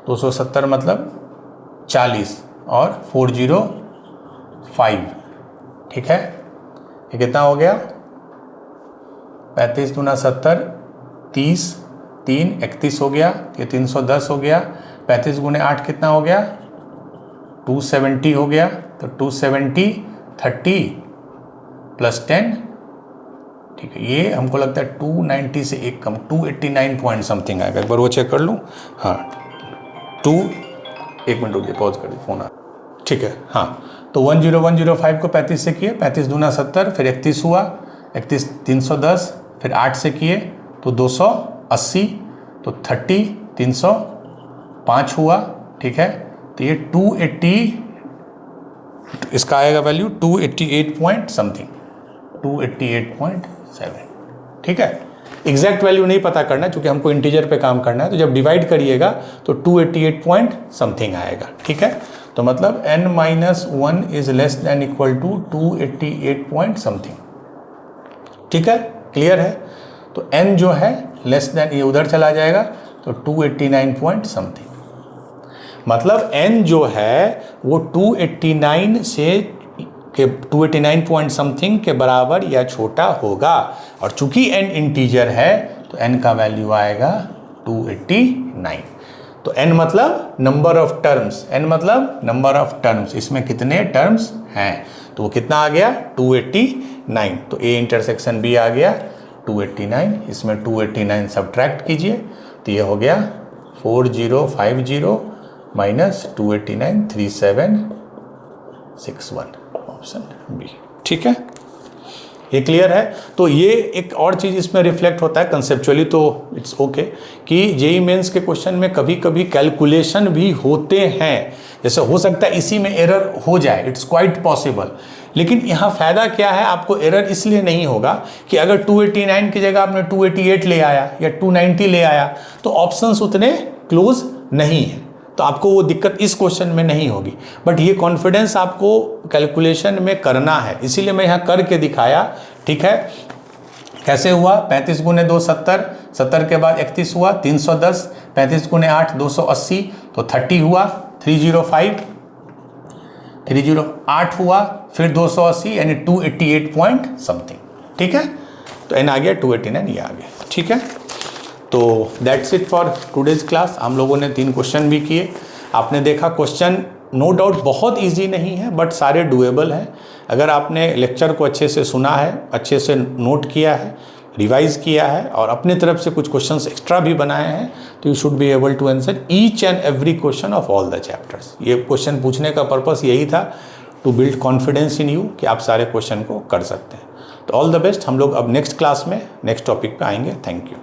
Speaker 1: 270 मतलब 40 और 405, ठीक है। ये कितना हो गया 35 गुना 70 30, 3 31 हो गया, ये 310 हो गया, 35 गुने 8 कितना हो गया 270 हो गया, तो 270 30 प्लस 10, ठीक है। ये हमको लगता है 290 से एक कम 289 पॉइंट समथिंग आएगा, एक बार वो चेक कर लूँ। हाँ 1 मिनट रुकिए, पॉज कर दी, फोन आ, ठीक है, हाँ। तो 10105 को 35 से किए, 35 दूना 70, फिर 31 हुआ, 31 310, फिर 8 से किए तो 280, तो 30 305 हुआ, ठीक है। तो ये 280, इसका आएगा वैल्यू 288 पॉइंट समथिंग, 288.7, ठीक है। एग्जैक्ट वैल्यू नहीं पता करना क्योंकि हमको इंटीजर पे काम करना है, तो जब डिवाइड करिएगा तो 288 पॉइंट समथिंग आएगा, ठीक है। तो मतलब n-1 is less than equal to 288 point something, ठीक है, क्लियर है। तो n जो है लेस देन, ये उधर चला जाएगा तो 289 पॉइंट समथिंग, मतलब n जो है वो 289 से के 289 पॉइंट समथिंग के बराबर या छोटा होगा, और चूंकि n इंटीजर है तो n का वैल्यू आएगा 289। तो n मतलब नंबर ऑफ टर्म्स, n मतलब नंबर ऑफ टर्म्स, इसमें कितने टर्म्स हैं, तो वो कितना आ गया 289। तो a इंटरसेक्शन b आ गया 289, इसमें 289 सब्ट्रैक्ट कीजिए तो ये हो गया 4050 माइनस 289 3761, ऑप्शन बी, ठीक है। ये क्लियर है। तो ये एक और चीज़ इसमें रिफ्लेक्ट होता है कंसेप्चुअली, तो इट्स ओके कि जेईई मेंस के क्वेश्चन में कभी कभी कैलकुलेशन भी होते हैं, जैसे हो सकता है इसी में एरर हो जाए, इट्स क्वाइट पॉसिबल। लेकिन यहाँ फ़ायदा क्या है, आपको एरर इसलिए नहीं होगा कि अगर 289 की जगह आपने 288 ले आया या 290 ले आया तो ऑप्शंस उतने क्लोज नहीं है, तो आपको वो दिक्कत इस क्वेश्चन में नहीं होगी। बट ये कॉन्फिडेंस आपको कैलकुलेशन में करना है, इसीलिए मैं यहाँ करके दिखाया, ठीक है। कैसे हुआ, 35 गुने 2 70, 70 के बाद 31 हुआ 310, 35 गुने 8 280, तो 30 हुआ, 308 हुआ, फिर 280 यानी 288 पॉइंट समथिंग, ठीक है। तो n आ गया 289, ये आ गया, ठीक है। तो that's it for today's class. हम लोगों ने 3 क्वेश्चन भी किए, आपने देखा क्वेश्चन नो डाउट बहुत इजी नहीं है बट सारे डुएबल हैं। अगर आपने लेक्चर को अच्छे से सुना है, अच्छे से नोट किया है, रिवाइज किया है और अपने तरफ से कुछ क्वेश्चंस एक्स्ट्रा भी बनाए हैं, तो you should be able to answer each and every question of all the chapters. ये क्वेश्चन पूछने का पर्पस यही था, to build confidence in you कि आप सारे क्वेश्चन को कर सकते हैं। तो ऑल द बेस्ट। हम लोग अब नेक्स्ट क्लास में नेक्स्ट टॉपिक पे आएंगे। Thank you.